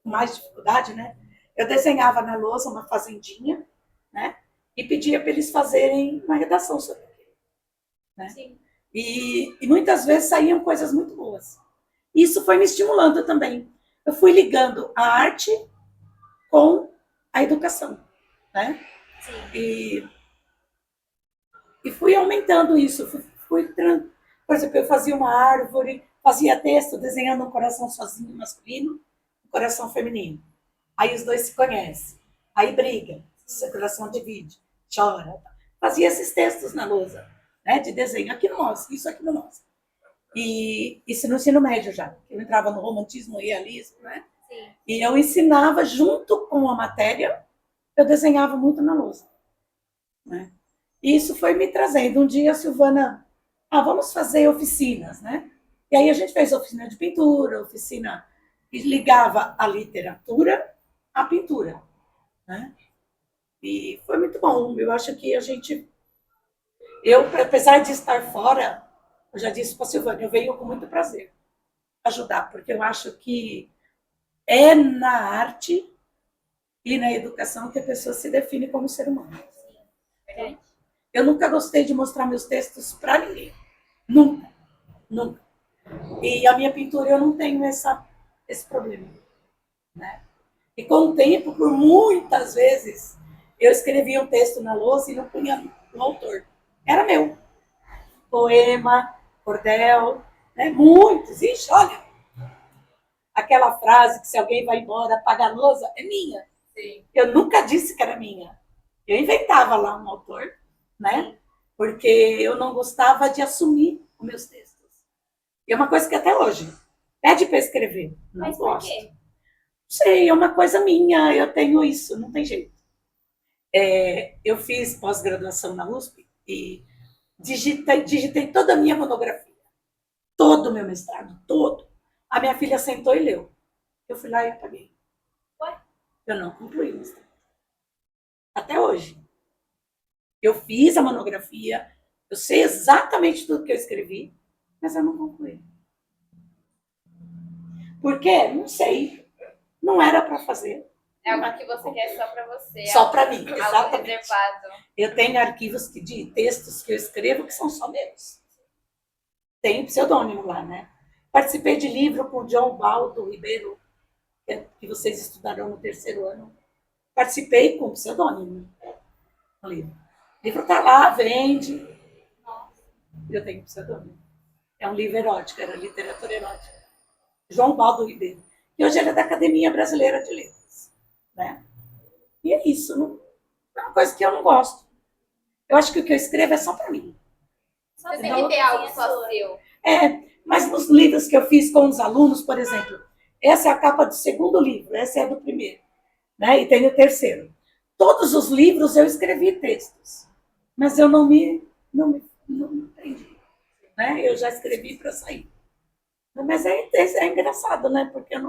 mais dificuldade, né? Eu desenhava na lousa uma fazendinha, né? E pedia para eles fazerem uma redação sobre aquilo, né? Sim. E muitas vezes saíam coisas muito boas. Isso foi me estimulando também. Eu fui ligando a arte com a educação, né? Sim. E fui aumentando isso. Por exemplo, eu fazia uma árvore, fazia texto desenhando um coração sozinho masculino, um coração feminino. Aí os dois se conhecem, aí briga, o coração divide, chora. Fazia esses textos na lousa, né, de desenho, aqui no MOSC, isso aqui no MOSC. E isso no ensino médio já. Eu entrava no romantismo e realismo, né? Sim. E eu ensinava junto com a matéria, eu desenhava muito na lousa, né? E isso foi me trazendo. Um dia a Silvana, vamos fazer oficinas, né? E aí a gente fez oficina de pintura, oficina que ligava a literatura à pintura, né? E foi muito bom. Eu acho que apesar de estar fora, eu já disse para a Silvana, eu venho com muito prazer ajudar, porque eu acho que é na arte e na educação que a pessoa se define como ser humano. Verdade. Eu nunca gostei de mostrar meus textos para ninguém. Nunca. Nunca. E a minha pintura eu não tenho esse problema, né? E com o tempo, por muitas vezes, eu escrevia um texto na lousa e não punha o autor. Era meu. Poema, cordel, né? Muitos. Ixi, olha, aquela frase que se alguém vai embora, apaga a lousa, é minha. Sim. Eu nunca disse que era minha. Eu inventava lá um autor, né? Porque eu não gostava de assumir os meus textos. E é uma coisa que até hoje pede para escrever. Não Mas gosto. por quê? Não sei, é uma coisa minha, eu tenho isso, não tem jeito. Eu fiz pós-graduação na USP e digitei toda a minha monografia, todo o meu mestrado, todo. A minha filha sentou e leu. Eu fui lá e apaguei. Ué? Eu não concluí o mestrado. Até hoje. Eu fiz a monografia, eu sei exatamente tudo que eu escrevi, mas eu não concluí. Por quê? Não sei. Não era para fazer. É algo que você quer só para você. Só para mim, algo exatamente. reservado. Eu tenho arquivos de textos que eu escrevo que são só meus. Tem pseudônimo lá, né? Participei de livro com o João Baldo Ribeiro, que vocês estudarão no 3º ano. Participei com pseudônimo no livro. O livro está lá, vende. Eu tenho pseudônimo. É um livro erótico, era literatura erótica. João Baldo Ribeiro. E hoje ele é da Academia Brasileira de Letras, né? E é isso, não, é uma coisa que eu não gosto. Eu acho que o que eu escrevo é só para mim. Você tem que ter algo só seu. Mas nos livros que eu fiz com os alunos, por exemplo, essa é a capa do 2º livro, essa é a do 1º, né? E tem o 3º. Todos os livros eu escrevi textos, mas eu não me entendi, né? Eu já escrevi para sair. Mas é engraçado, né? Porque eu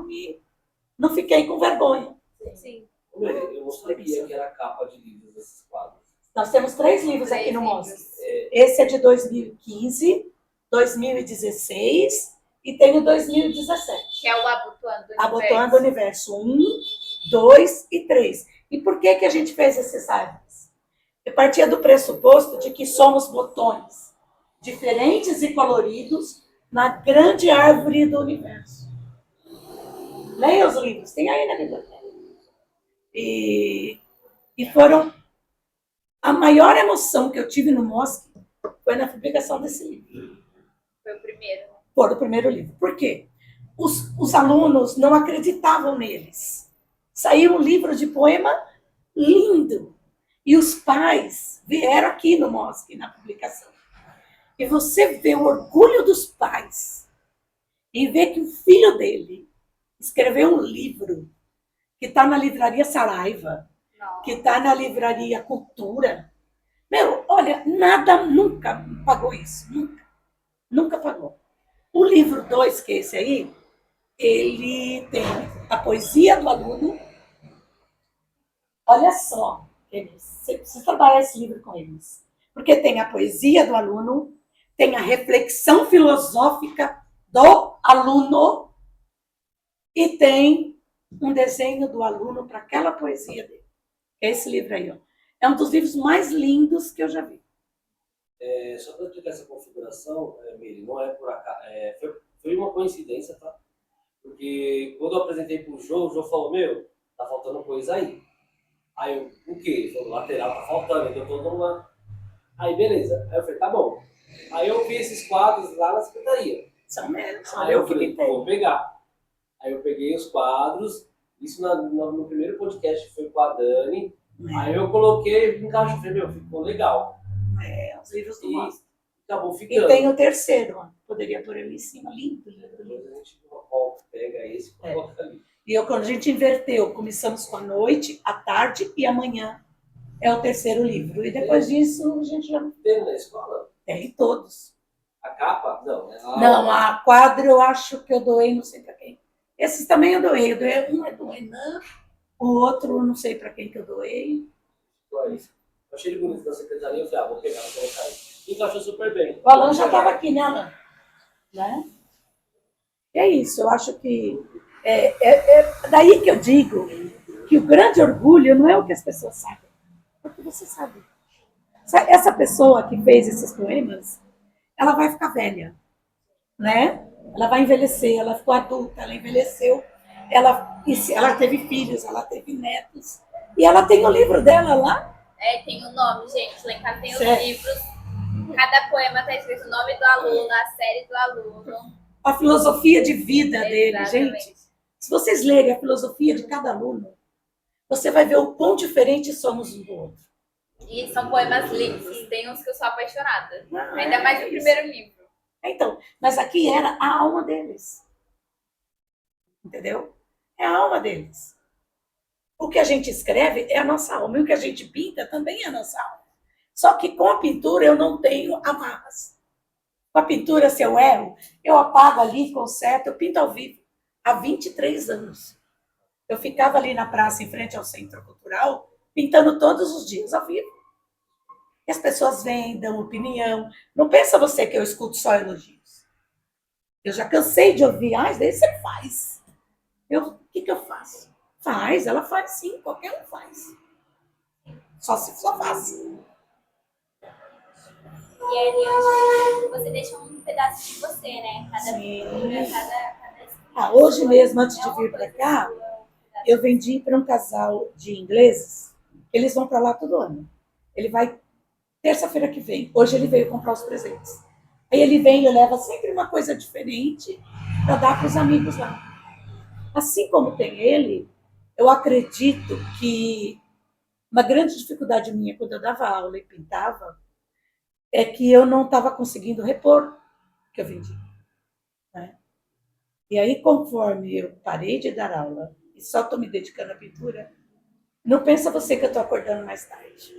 não fiquei com vergonha. Sim. Eu não sabia que era capa de livros desses quadros. Nós temos 3 livros aqui no MOSC. Esse é de 2015, 2016 e tem o 2017. Que é o Abotoando o Universo. Abotoando o Universo 1, 2 e 3. E por que a gente fez esses árvores? Eu partia do pressuposto de que somos botões diferentes e coloridos na grande árvore do universo. Leia os livros, tem aí na biblioteca. E foram... A maior emoção que eu tive no MOSC foi na publicação desse livro. Foi o primeiro. Foi o primeiro livro. Por quê? Os alunos não acreditavam neles. Saiu um livro de poema lindo. E os pais vieram aqui no MOSC, na publicação. E você vê o orgulho dos pais e vê que o filho dele escreveu um livro que está na livraria Saraiva, que está na livraria Cultura. Meu, olha, nada nunca pagou isso. Nunca. Nunca pagou. O livro 2, que é esse aí, ele tem a poesia do aluno. Olha só, você precisa trabalhar esse livro com eles. Porque tem a poesia do aluno, tem a reflexão filosófica do aluno e tem um desenho do aluno para aquela poesia dele. É esse livro aí, ó. É um dos livros mais lindos que eu já vi. Só para explicar essa configuração, Miri, não é por acaso. Foi uma coincidência, tá? Porque quando eu apresentei pro Jô, o Jô falou, meu, tá faltando coisa aí. Aí eu, o quê? Ele falou, lateral tá faltando, então eu tô numa... Aí beleza. Aí eu falei, tá bom. Aí eu vi esses quadros lá na secretaria. São mesmo. Aí eu falei, vou pegar. Aí eu peguei os quadros, isso no primeiro podcast que foi com a Dani. Aí eu coloquei, encaixou, falei, meu, ficou legal. Os livros do Mostra. Acabou ficando. E tem o terceiro, ó. Poderia pôr ele em cima, lindo, lindo, lindo. Depois a gente volta, pega esse e coloca ali. E quando a gente inverteu, começamos com a noite, a tarde e amanhã é o terceiro livro. E depois disso, a gente já... Tem na escola? Tem todos. A capa? Não. Não, a quadro eu acho que eu doei, não sei para quem. Esses também eu doei. Um é do Renan, o outro não sei para quem que eu doei. Eu achei ele bonito da secretaria, eu falei, vou pegar, vou colocar aí. Encaixou super bem. O Alan já estava aqui, né, Alan? Né? É isso, eu acho que... É daí que eu digo que o grande orgulho não é o que as pessoas sabem, é o que você sabe. Essa pessoa que fez esses poemas, ela vai ficar velha, né? Ela vai envelhecer, ela ficou adulta, ela envelheceu, ela teve filhos, ela teve netos, e ela tem o livro dela lá. Tem o nome, gente, lá em casa tem Certo. os livros. Cada poema está escrito o nome do aluno, a série do aluno. A filosofia de vida dele, Exatamente. gente. Se vocês lerem a filosofia de cada aluno, você vai ver o quão diferentes somos um do outro. E são poemas lindos. Tem uns que eu sou apaixonada. Não, Ainda mais no primeiro livro. Então, mas aqui era a alma deles. Entendeu? É a alma deles. O que a gente escreve é a nossa alma. E o que a gente pinta também é a nossa alma. Só que com a pintura eu não tenho amarras. Com a pintura, se eu erro, eu apago ali, conserto, eu pinto ao vivo. Há 23 anos. Eu ficava ali na praça, em frente ao Centro Cultural, pintando todos os dias ao vivo. E as pessoas vêm, dão opinião. Não pensa você que eu escuto só elogios. Eu já cansei de ouvir, daí você faz. O que eu faço? Faz, ela faz sim, qualquer um faz. Só se só faz. E ali você deixa um pedaço de você, né? Cada pintura, cada hoje mesmo, antes de vir para cá, eu vendi para um casal de ingleses. Eles vão para lá todo ano. Ele vai terça-feira que vem. Hoje ele veio comprar os presentes. Aí ele vem e leva sempre uma coisa diferente para dar para os amigos lá. Assim como tem ele, eu acredito que uma grande dificuldade minha quando eu dava aula e pintava é que eu não estava conseguindo repor o que eu vendi. Né? E aí, conforme eu parei de dar aula e só estou me dedicando à pintura, não pensa você que eu estou acordando mais tarde.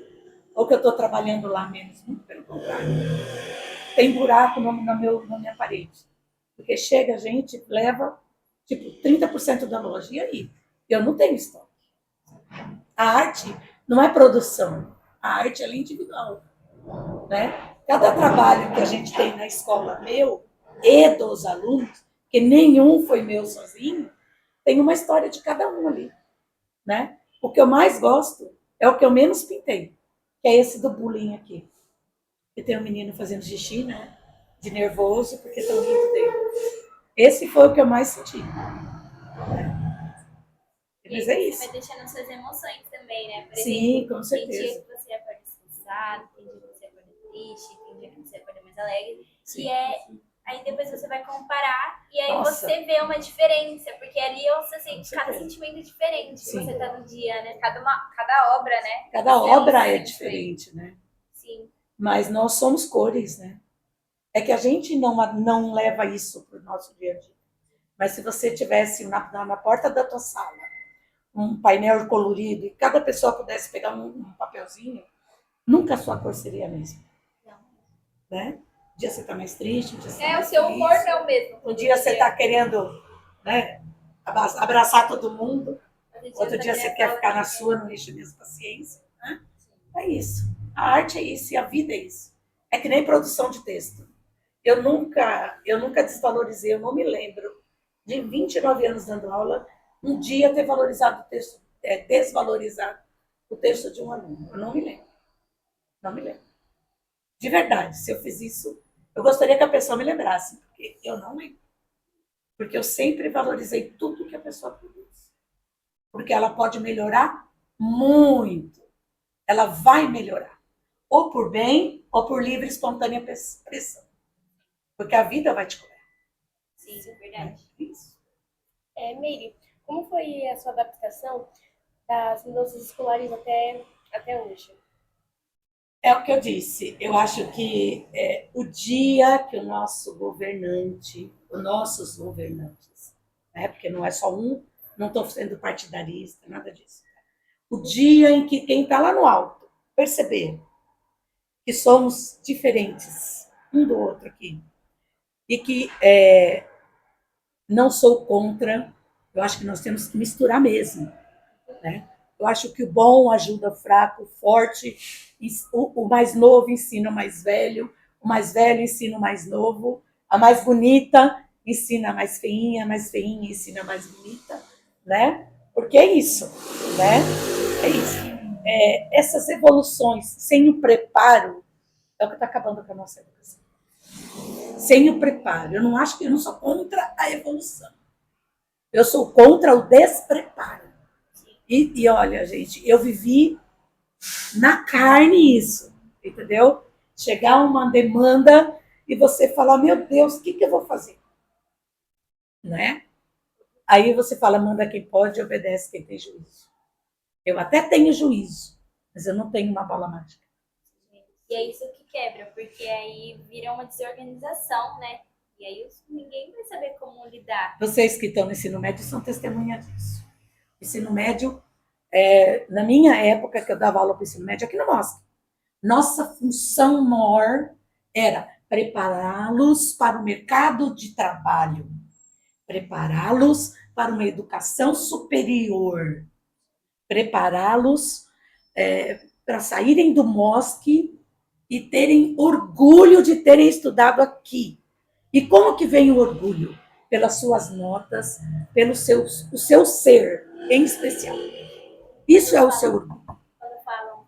Ou que eu estou trabalhando lá menos. Muito pelo contrário. Tem buraco na minha parede. Porque chega a gente, leva tipo 30% da loja. E aí? Eu não tenho estoque. A arte não é produção. A arte é individual. Né? Cada trabalho que a gente tem na escola meu e dos alunos, que nenhum foi meu sozinho, tem uma história de cada um ali. Né? O que eu mais gosto é o que eu menos pintei, que é esse do bullying aqui. Que tem um menino fazendo xixi, né? De nervoso, porque estão rindo dele. Esse foi o que eu mais senti. Mas é isso. Você vai deixando suas emoções também, né? Por Sim, exemplo, com certeza. Tem dia que você acorda estressado, tem dia que você acorda triste, tem dia que você acorda mais alegre. Sim. Aí depois você vai comparar e aí Nossa. você vê uma diferença, porque ali você sente Com cada certeza. sentimento diferente Sim. que você tá no dia, né? Cada obra, né? Cada Você obra é sente diferente, né? Sim. Mas nós somos cores, né? É que a gente não leva isso para o nosso dia a dia. Mas se você tivesse na porta da tua sala um painel colorido e cada pessoa pudesse pegar um papelzinho, nunca a sua cor seria a mesma. Não. Né? Um dia você está mais triste, um dia você tá O mais seu feliz. humor não é o mesmo. Um dia você está querendo, né, abraçar todo mundo, outro dia você quer ficar na sua, não enche mesmo paciência. Né? É isso. A arte é isso e a vida é isso. É que nem produção de texto. Eu nunca desvalorizei, eu não me lembro de 29 anos dando aula, um dia ter valorizado o texto, desvalorizado o texto de um aluno. Eu não me lembro. Não me lembro. De verdade, se eu fiz isso, eu gostaria que a pessoa me lembrasse, porque eu não lembro. Porque eu sempre valorizei tudo que a pessoa produz. Porque ela pode melhorar muito. Ela vai melhorar. Ou por bem, ou por livre e espontânea pressão. Porque a vida vai te cobrar. Sim, isso é verdade. Isso. Meire, como foi a sua adaptação das mudanças escolares até hoje? É o que eu disse. Eu acho que o dia que o nosso governante, os nossos governantes, né, porque não é só um, não estou sendo partidarista, nada disso. O dia em que quem está lá no alto perceber que somos diferentes um do outro aqui, e que não sou contra, eu acho que nós temos que misturar mesmo, né? Eu acho que o bom ajuda o fraco, o forte, o mais novo ensina o mais velho ensina o mais novo, a mais bonita ensina a mais feinha ensina a mais bonita, né? Porque é isso, né? É isso. Essas evoluções sem o preparo é o que está acabando com a nossa educação. Sem o preparo. Eu não sou contra a evolução. Eu sou contra o despreparo. E olha, gente, eu vivi na carne isso, entendeu? Chegar uma demanda e você falar, meu Deus, o que eu vou fazer? Né? Aí você fala, manda quem pode e obedece quem tem juízo. Eu até tenho juízo, mas eu não tenho uma bola mágica. E é isso que quebra, porque aí vira uma desorganização, né? E aí ninguém vai saber como lidar. Vocês que estão no ensino médio são testemunhas disso. Ensino médio, na minha época, que eu dava aula para o ensino médio, aqui no MOSC, nossa função maior era prepará-los para o mercado de trabalho, prepará-los para uma educação superior, prepará-los para saírem do MOSC e terem orgulho de terem estudado aqui. E como que vem o orgulho? Pelas suas notas, pelo o seu ser, em especial. Isso é o seu orgulho. Quando falam,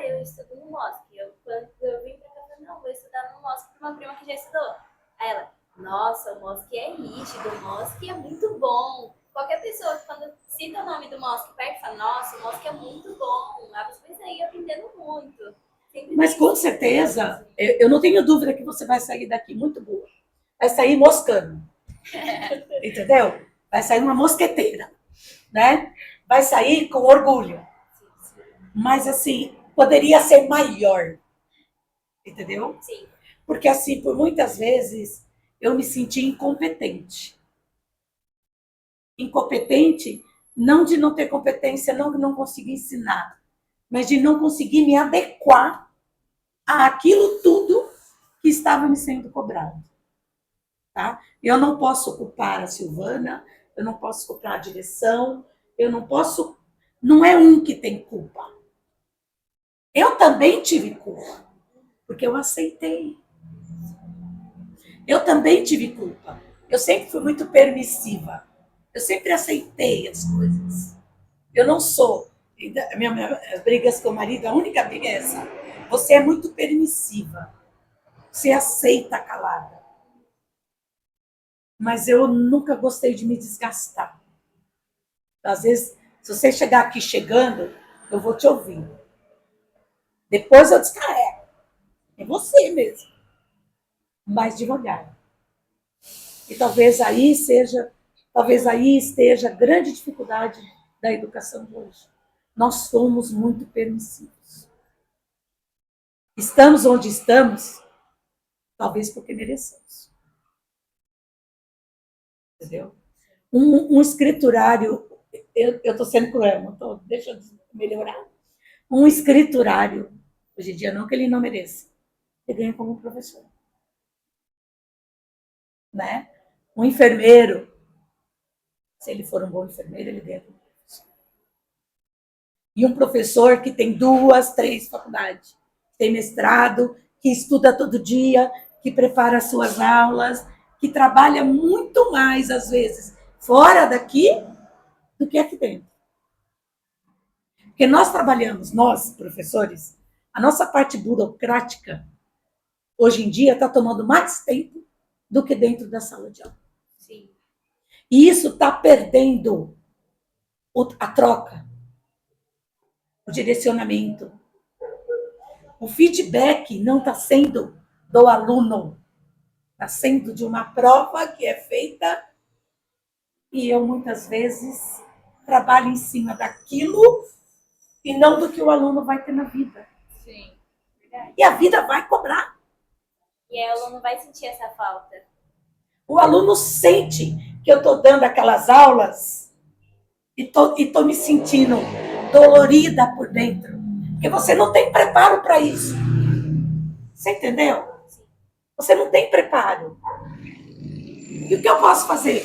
eu estudo no MOSC. Quando eu vim pra cá, eu falei, não, vou estudar no MOSC para uma prima que já estudou. Aí ela, nossa, o MOSC é rígido, o MOSC é muito bom. Qualquer pessoa, quando cita o nome do MOSC perto, fala, nossa, o MOSC é muito bom. Aí você vai sair aprendendo muito. Mas com certeza, eu não tenho dúvida que você vai sair daqui muito boa. Vai sair moscando. Entendeu? Vai sair uma mosqueteira. Né? Vai sair com orgulho. Mas, assim, poderia ser maior. Entendeu? Sim. Porque, assim, por muitas vezes, eu me senti incompetente. Incompetente, não de não ter competência, não de não conseguir ensinar, mas de não conseguir me adequar àquilo tudo que estava me sendo cobrado. Tá? Eu não posso culpar a Silvana, eu não posso culpar a direção, eu não posso... Não é um que tem culpa. Eu também tive culpa, porque eu aceitei. Eu também tive culpa. Eu sempre fui muito permissiva. Eu sempre aceitei as coisas. Eu não sou... Minhas brigas com o marido, a única briga é essa. Você é muito permissiva. Você aceita calada. Mas eu nunca gostei de me desgastar. Às vezes, se você chegar aqui chegando, eu vou te ouvir. Depois eu descarrego. É você mesmo. Mais devagar. E talvez aí esteja a grande dificuldade da educação de hoje. Nós somos muito permissivos. Estamos onde estamos, talvez porque merecemos. Entendeu? Um escriturário, eu estou sendo cruel, deixa eu melhorar. Um escriturário, hoje em dia não que ele não mereça, ele ganha como professor. Né? Um enfermeiro, se ele for um bom enfermeiro, ele ganha como professor. E um professor que tem 2, 3 faculdades, tem mestrado, que estuda todo dia, que prepara as suas aulas, que trabalha muito mais, às vezes, fora daqui do que aqui dentro. Porque nós trabalhamos, nós, professores, a nossa parte burocrática, hoje em dia, está tomando mais tempo do que dentro da sala de aula. Sim. E isso está perdendo a troca, o direcionamento. O feedback não está sendo do aluno, está sendo de uma prova que é feita e eu, muitas vezes, trabalho em cima daquilo e não do que o aluno vai ter na vida. Sim. E a vida vai cobrar. E aí o aluno vai sentir essa falta. O aluno sente que eu estou dando aquelas aulas e tô me sentindo dolorida por dentro. Porque você não tem preparo para isso. Você entendeu? Você não tem preparo. E o que eu posso fazer?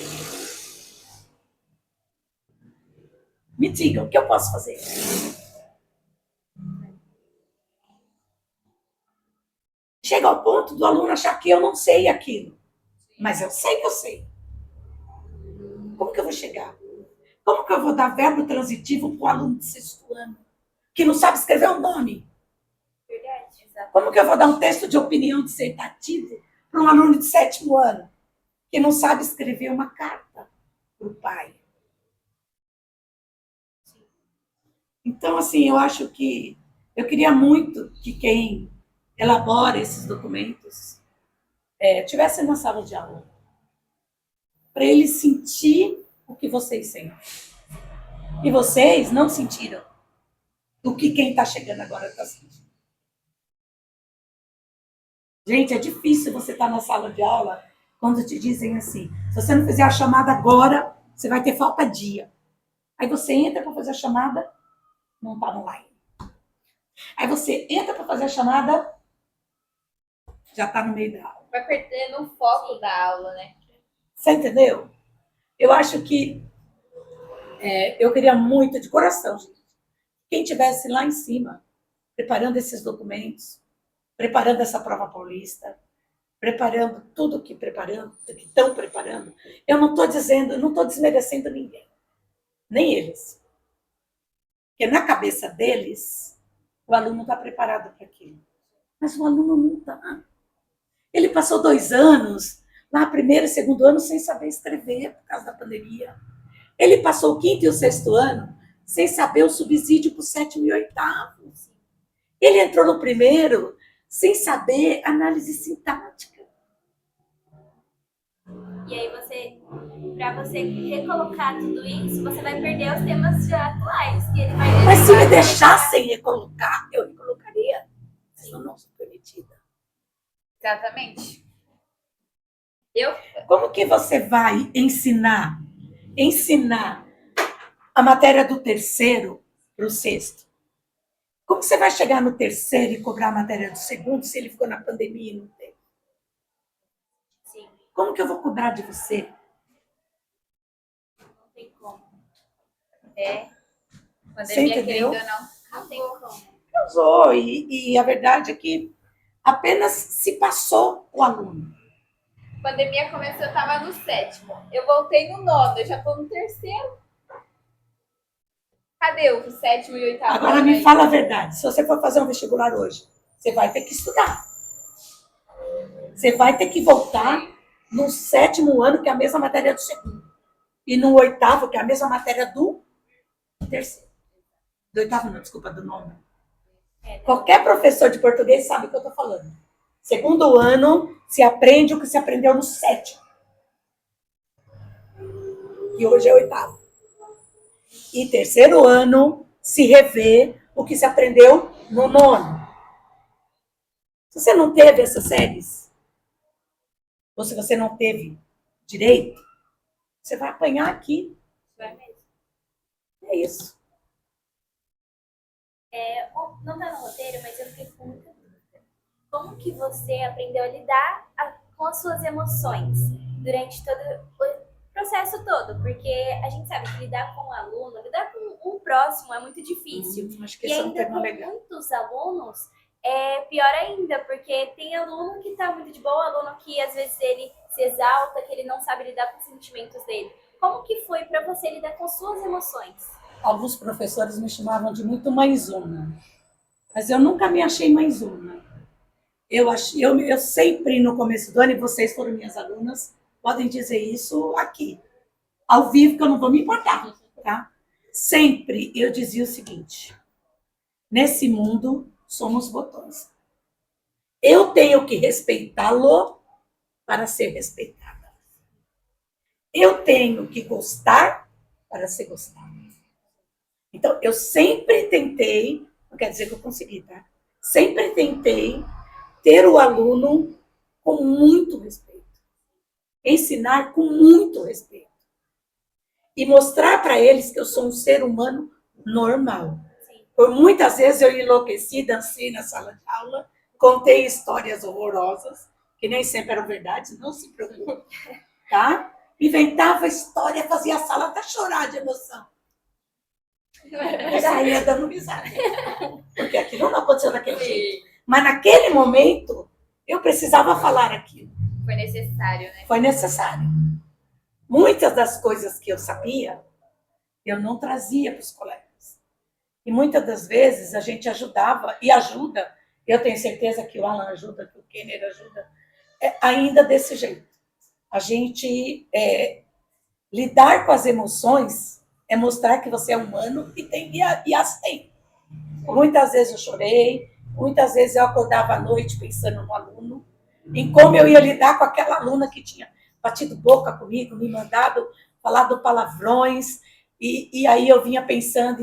Me diga, o que eu posso fazer? Chega ao ponto do aluno achar que eu não sei aquilo. Mas eu sei que eu sei. Como que eu vou chegar? Como que eu vou dar verbo transitivo para o aluno de sexto ano que não sabe escrever um nome? Verdade. Como que eu vou dar um texto de opinião dissertativo para um aluno de sétimo ano que não sabe escrever uma carta para o pai? Então, assim, eu acho que eu queria muito que quem elabora esses documentos estivesse na sala de aula, para ele sentir o que vocês sentem. E vocês não sentiram o que quem está chegando agora está sentindo. Gente, é difícil você estar na sala de aula quando te dizem assim, se você não fizer a chamada agora, você vai ter falta dia. Aí você entra para fazer a chamada, não está online. Aí você entra para fazer a chamada, já está no meio da aula. Vai perdendo o foco da aula, né? Você entendeu? Eu acho que eu queria muito, de coração, gente, quem estivesse lá em cima, preparando esses documentos, preparando essa prova paulista, preparando tudo que estão preparando, eu não estou dizendo, eu não estou desmerecendo ninguém, nem eles. Porque na cabeça deles, o aluno está preparado para aquilo. Mas o aluno não está. Ele passou 2 anos, lá primeiro e segundo ano, sem saber escrever por causa da pandemia. Ele passou o 5º e o 6º ano sem saber o subsídio para o 7º e 8º. Ele entrou no primeiro sem saber análise sintática. E aí para você recolocar tudo isso, você vai perder os temas já atuais. Que ele vai Mas se me deixassem recolocar, eu recolocaria. Mas eu não sou permitida. Exatamente. Como que você vai ensinar a matéria do 3º para o 6º? Como você vai chegar no 3º e cobrar a matéria do 2º se ele ficou na pandemia e não teve? Sim. Como que eu vou cobrar de você? Não tem como. Pandemia, entendeu? querendo ou não. Não tem como. Casou. E a verdade é que apenas se passou o aluno. Pandemia começou, eu tava no 7º. Eu voltei no 9º, eu já tô no 3º. Cadê o 7º e 8º? Agora me fala a verdade. Se você for fazer um vestibular hoje, você vai ter que estudar. Você vai ter que voltar no 7º ano, que é a mesma matéria do 2º. E no 8º, que é a mesma matéria do 3º. Do 8º não, desculpa, do 9º. Qualquer professor de português sabe o que eu estou falando. 2º ano, se aprende o que se aprendeu no 7º. E hoje é 8º. E 3º ano, se revê o que se aprendeu no 9º. Se você não teve essas séries, ou se você não teve direito, você vai apanhar aqui. Vai mesmo. É isso. Não tá no roteiro, mas eu fiquei com muita dúvida. Como que você aprendeu a lidar com as suas emoções durante todo o processo todo? Porque a gente sabe que lidar com um aluno, lidar com um próximo é muito difícil. Acho que E esse é um ainda tema com legal. muitos alunos, é pior ainda, porque tem aluno que tá muito de boa, aluno que às vezes ele se exalta, que ele não sabe lidar com os sentimentos dele. Como que foi para você lidar com suas emoções? Alguns professores me chamavam de muito mãezona, mas eu nunca me achei mãezona. Eu sempre, no começo do ano, e vocês foram minhas alunas, podem dizer isso aqui, ao vivo, que eu não vou me importar, tá? Sempre eu dizia o seguinte: nesse mundo, somos botões. Eu tenho que respeitá-lo para ser respeitada. Eu tenho que gostar para ser gostada. Então, eu sempre tentei, não quer dizer que eu consegui, tá? Sempre tentei ter o aluno com muito respeito. Ensinar com muito respeito. E mostrar para eles que eu sou um ser humano normal. Por muitas vezes eu enlouqueci, dancei na sala de aula, contei histórias horrorosas, que nem sempre eram verdades, não se preocupe, tá? Inventava história, fazia a sala até chorar de emoção. Eu saía dando risada. Porque aquilo não aconteceu daquele jeito. Mas naquele momento, eu precisava falar aquilo. Foi necessário, né? Foi necessário. Muitas das coisas que eu sabia, eu não trazia para os colegas. E muitas das vezes a gente ajudava, e ajuda, eu tenho certeza que o Alan ajuda, que o Kenner ajuda, ainda desse jeito. A gente lidar com as emoções é mostrar que você é humano e as tem. Muitas vezes eu chorei, muitas vezes eu acordava à noite pensando no aluno, em como eu ia lidar com aquela aluna que tinha batido boca comigo, me mandado falado palavrões, e aí eu vinha pensando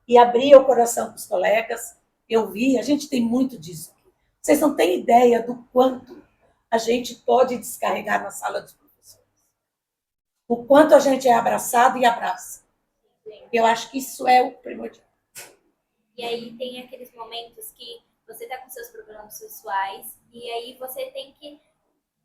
e abria o coração dos colegas. Eu vi, a gente tem muito disso aqui. Vocês não têm ideia do quanto a gente pode descarregar na sala dos professores. O quanto a gente é abraçado e abraça. Eu acho que isso é o primordial. E aí tem aqueles momentos que você está com seus problemas pessoais e aí você tem que,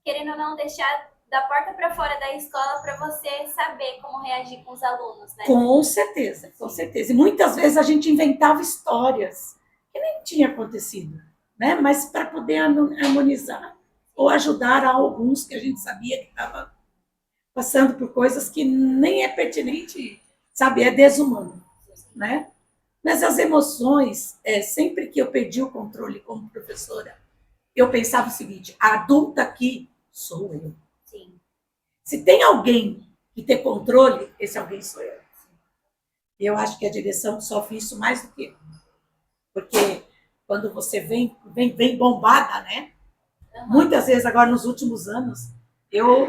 querendo ou não, deixar da porta para fora da escola para você saber como reagir com os alunos, né? Com certeza, com certeza. E muitas vezes a gente inventava histórias que nem tinha acontecido, né? Mas para poder harmonizar ou ajudar a alguns que a gente sabia que estava passando por coisas que nem é pertinente, sabe? É desumano, né? Mas as emoções, sempre que eu perdi o controle como professora, eu pensava o seguinte: a adulta aqui sou eu. Sim. Se tem alguém que tem controle, esse alguém sou eu. Eu acho que a direção sofre isso mais do que eu. Porque quando você vem bombada, né? Uhum. Muitas vezes, agora nos últimos anos, eu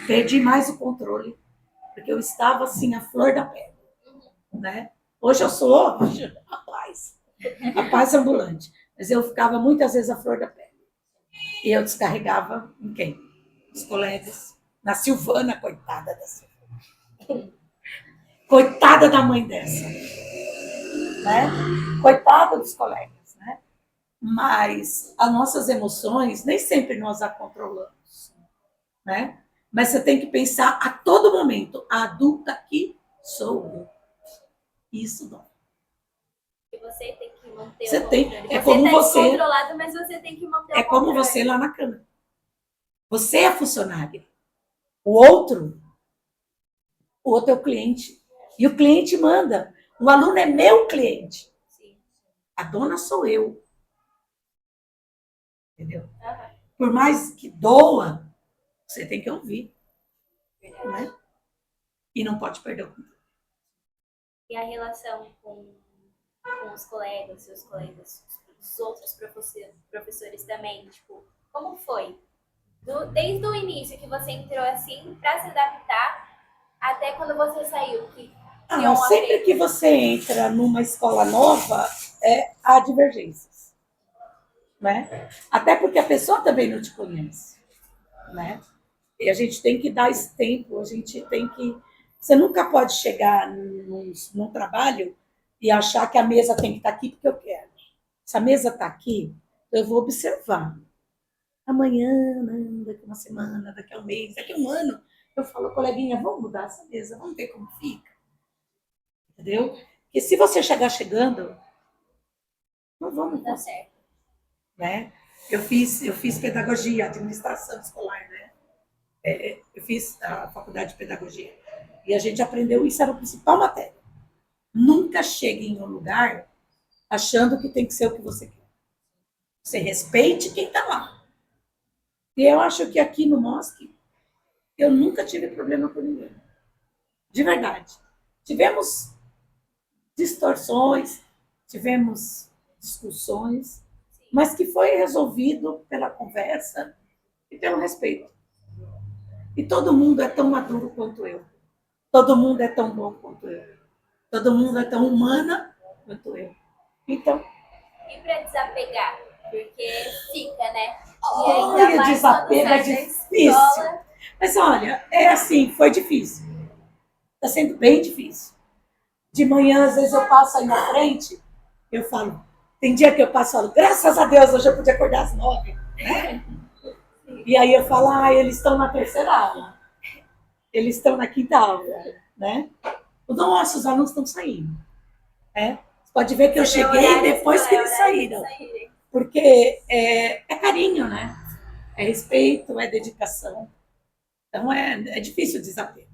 perdi mais o controle, porque eu estava assim, a flor da pele, né? Hoje eu sou a paz ambulante. Mas eu ficava muitas vezes a flor da pele. E eu descarregava em quem? Os colegas. Na Silvana, coitada da Silvana. Coitada da mãe dessa. Né? Coitada dos colegas. Né? Mas as nossas emoções, nem sempre nós a controlamos. Né? Mas você tem que pensar a todo momento: a adulta aqui sou eu. Isso não. E você tem que manter você o tem, controle. é como você descontrolado, mas você tem que manter o controle. É como você lá na cama. Você é funcionário. O outro é o cliente. E o cliente manda. O aluno é meu cliente. Sim. A dona sou eu. Entendeu? Uhum. Por mais que doa, você tem que ouvir. Né? E não pode perder o controle. E a relação com os colegas, seus colegas, os outros professores também, tipo, como foi? Desde o início que você entrou assim, para se adaptar, até quando você saiu? Sempre que você entra numa escola nova, há divergências. Né? Até porque a pessoa também não te conhece. Né? E a gente tem que dar esse tempo, a gente tem que... Você nunca pode chegar num trabalho e achar que a mesa tem que estar aqui porque eu quero. Se a mesa está aqui, eu vou observar. Amanhã, daqui uma semana, daqui a um mês, daqui a um ano, eu falo: coleguinha, vamos mudar essa mesa, vamos ver como fica. Entendeu? Porque se você chegar chegando, não vamos dar certo. Né? Eu fiz pedagogia, administração escolar, né? Eu fiz a faculdade de pedagogia. E a gente aprendeu, isso era a principal matéria. Nunca chegue em um lugar achando que tem que ser o que você quer. Você respeite quem está lá. E eu acho que aqui no MOSC, eu nunca tive problema com ninguém. De verdade. Tivemos distorções, tivemos discussões, mas que foi resolvido pela conversa e pelo respeito. E todo mundo é tão maduro quanto eu. Todo mundo é tão bom quanto eu. Todo mundo é tão humana quanto eu. Então, E pra desapegar? Porque fica, né? olha, desapego é difícil. Mas olha, é assim, foi difícil. Está sendo bem difícil. De manhã, às vezes, eu passo aí na frente, eu falo, tem dia que eu passo e falo, graças a Deus, hoje eu podia acordar às 9. Né? E aí eu falo, eles estão na terceira aula. Eles estão na quinta aula. Né? Nossa, os alunos estão saindo. Né? Você pode ver que eu cheguei depois que eles saíram. Porque é carinho, né? É respeito, é dedicação. Então é difícil o desapego.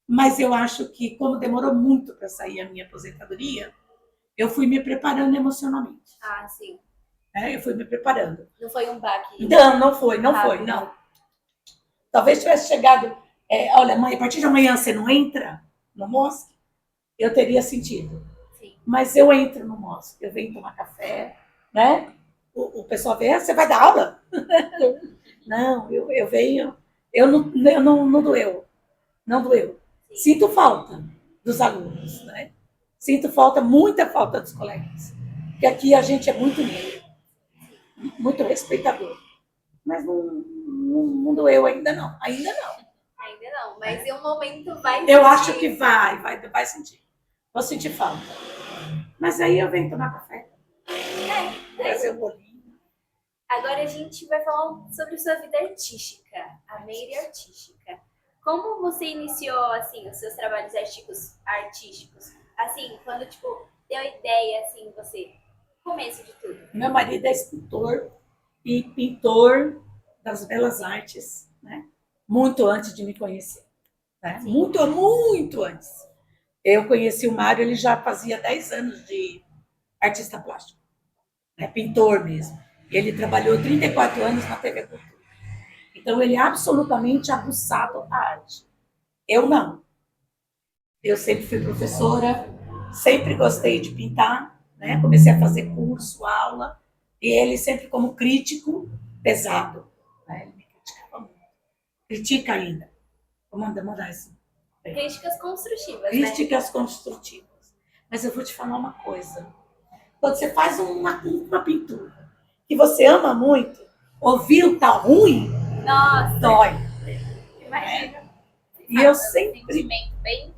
Mas eu acho que, como demorou muito para sair a minha aposentadoria, eu fui me preparando emocionalmente. Ah, sim. Eu fui me preparando. Não foi um baque? Não foi. Talvez tivesse chegado, olha, mãe, a partir de amanhã você não entra no MOSC, eu teria sentido. Sim. Mas eu entro no MOSC, eu venho tomar café, né? O pessoal vê, você vai dar aula? Não, eu venho, não doeu. Não doeu. Sinto falta dos alunos, né? Sinto muita falta dos colegas. Porque aqui a gente é muito unido, muito respeitador. Mas não doeu ainda não. Ainda não, mas em um momento vai sentir. Eu acho que vai sentir. Vou sentir falta. Mas aí eu venho tomar café. Trazer um bolinho. Agora a gente vai falar sobre sua vida artística, a Meire artística. Como você iniciou, assim, os seus trabalhos artísticos? Assim, quando, tipo, deu ideia, assim, você... Começo de tudo. Meu marido é escultor e pintor das belas artes, né? Muito antes de me conhecer. Né? Muito antes. Eu conheci o Mário, ele já fazia 10 anos de artista plástico. Né? Pintor mesmo. Ele trabalhou 34 anos na TV Cultura. Então, ele é absolutamente aguçado à arte. Eu não. Eu sempre fui professora, sempre gostei de pintar, né? Comecei a fazer curso, aula, e ele sempre como crítico pesado. Né? Ele me criticava muito. Critica ainda. Vou mandar isso. Críticas construtivas, Críticas construtivas. Mas eu vou te falar uma coisa. Quando você faz uma pintura que você ama muito, ouviu tá ruim, nossa, dói. Imagina. E eu sempre... sentimento bem...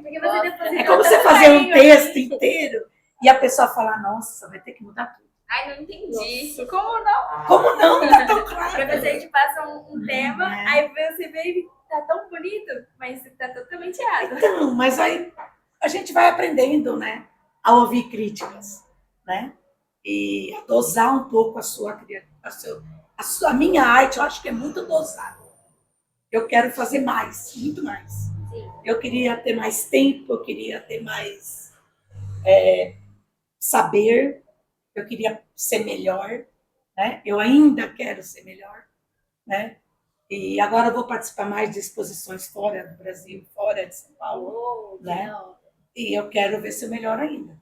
Porque você É como você fazer um texto inteiro e a pessoa falar, nossa, vai ter que mudar tudo. Ai, não entendi. Como não? Como não? Tá tão claro. Porque você te passa um tema, aí você vê e tá tão bonito, mas tá totalmente errado. Então, mas aí a gente vai aprendendo, né? A ouvir críticas, né? E a dosar um pouco a minha arte, eu acho que é muito dosada. Eu quero fazer mais, muito mais. Sim. Eu queria ter mais tempo, eu queria ter mais saber, eu queria ser melhor, né? Eu ainda quero ser melhor, né? E agora eu vou participar mais de exposições fora do Brasil, fora de São Paulo, né? E eu quero ver se eu melhor ainda.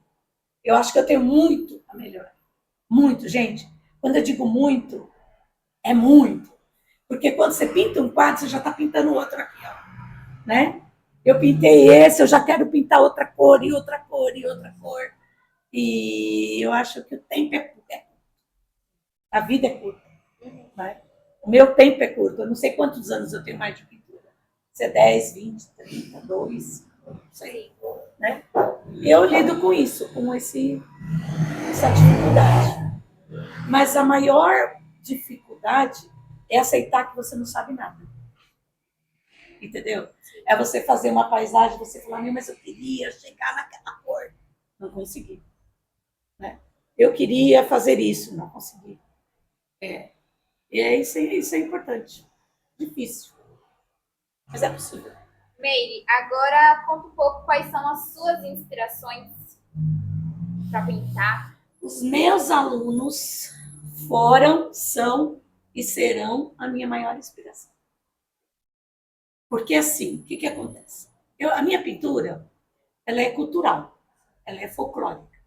Eu acho que eu tenho muito a melhorar. Muito, gente. Quando eu digo muito, é muito. Porque quando você pinta um quadro, você já está pintando outro aqui, ó, né? Eu pintei esse, eu já quero pintar outra cor, e outra cor, e outra cor. E eu acho que o tempo é curto. A vida é curta. Né? O meu tempo é curto. Eu não sei quantos anos eu tenho mais de pintura. Se é 10, 20, 30, 2, não sei. Né? E eu lido com isso, com essa dificuldade. Mas a maior dificuldade é aceitar que você não sabe nada. Entendeu? É você fazer uma paisagem, você falar, mas eu queria chegar naquela cor. Não consegui. Né? Eu queria fazer isso, não consegui. E isso é importante. Difícil. Mas é possível. Meire, agora conta um pouco quais são as suas inspirações para pintar. Os meus alunos foram, são e serão a minha maior inspiração. Porque assim, o que acontece? A minha pintura, ela é cultural, ela é folclórica,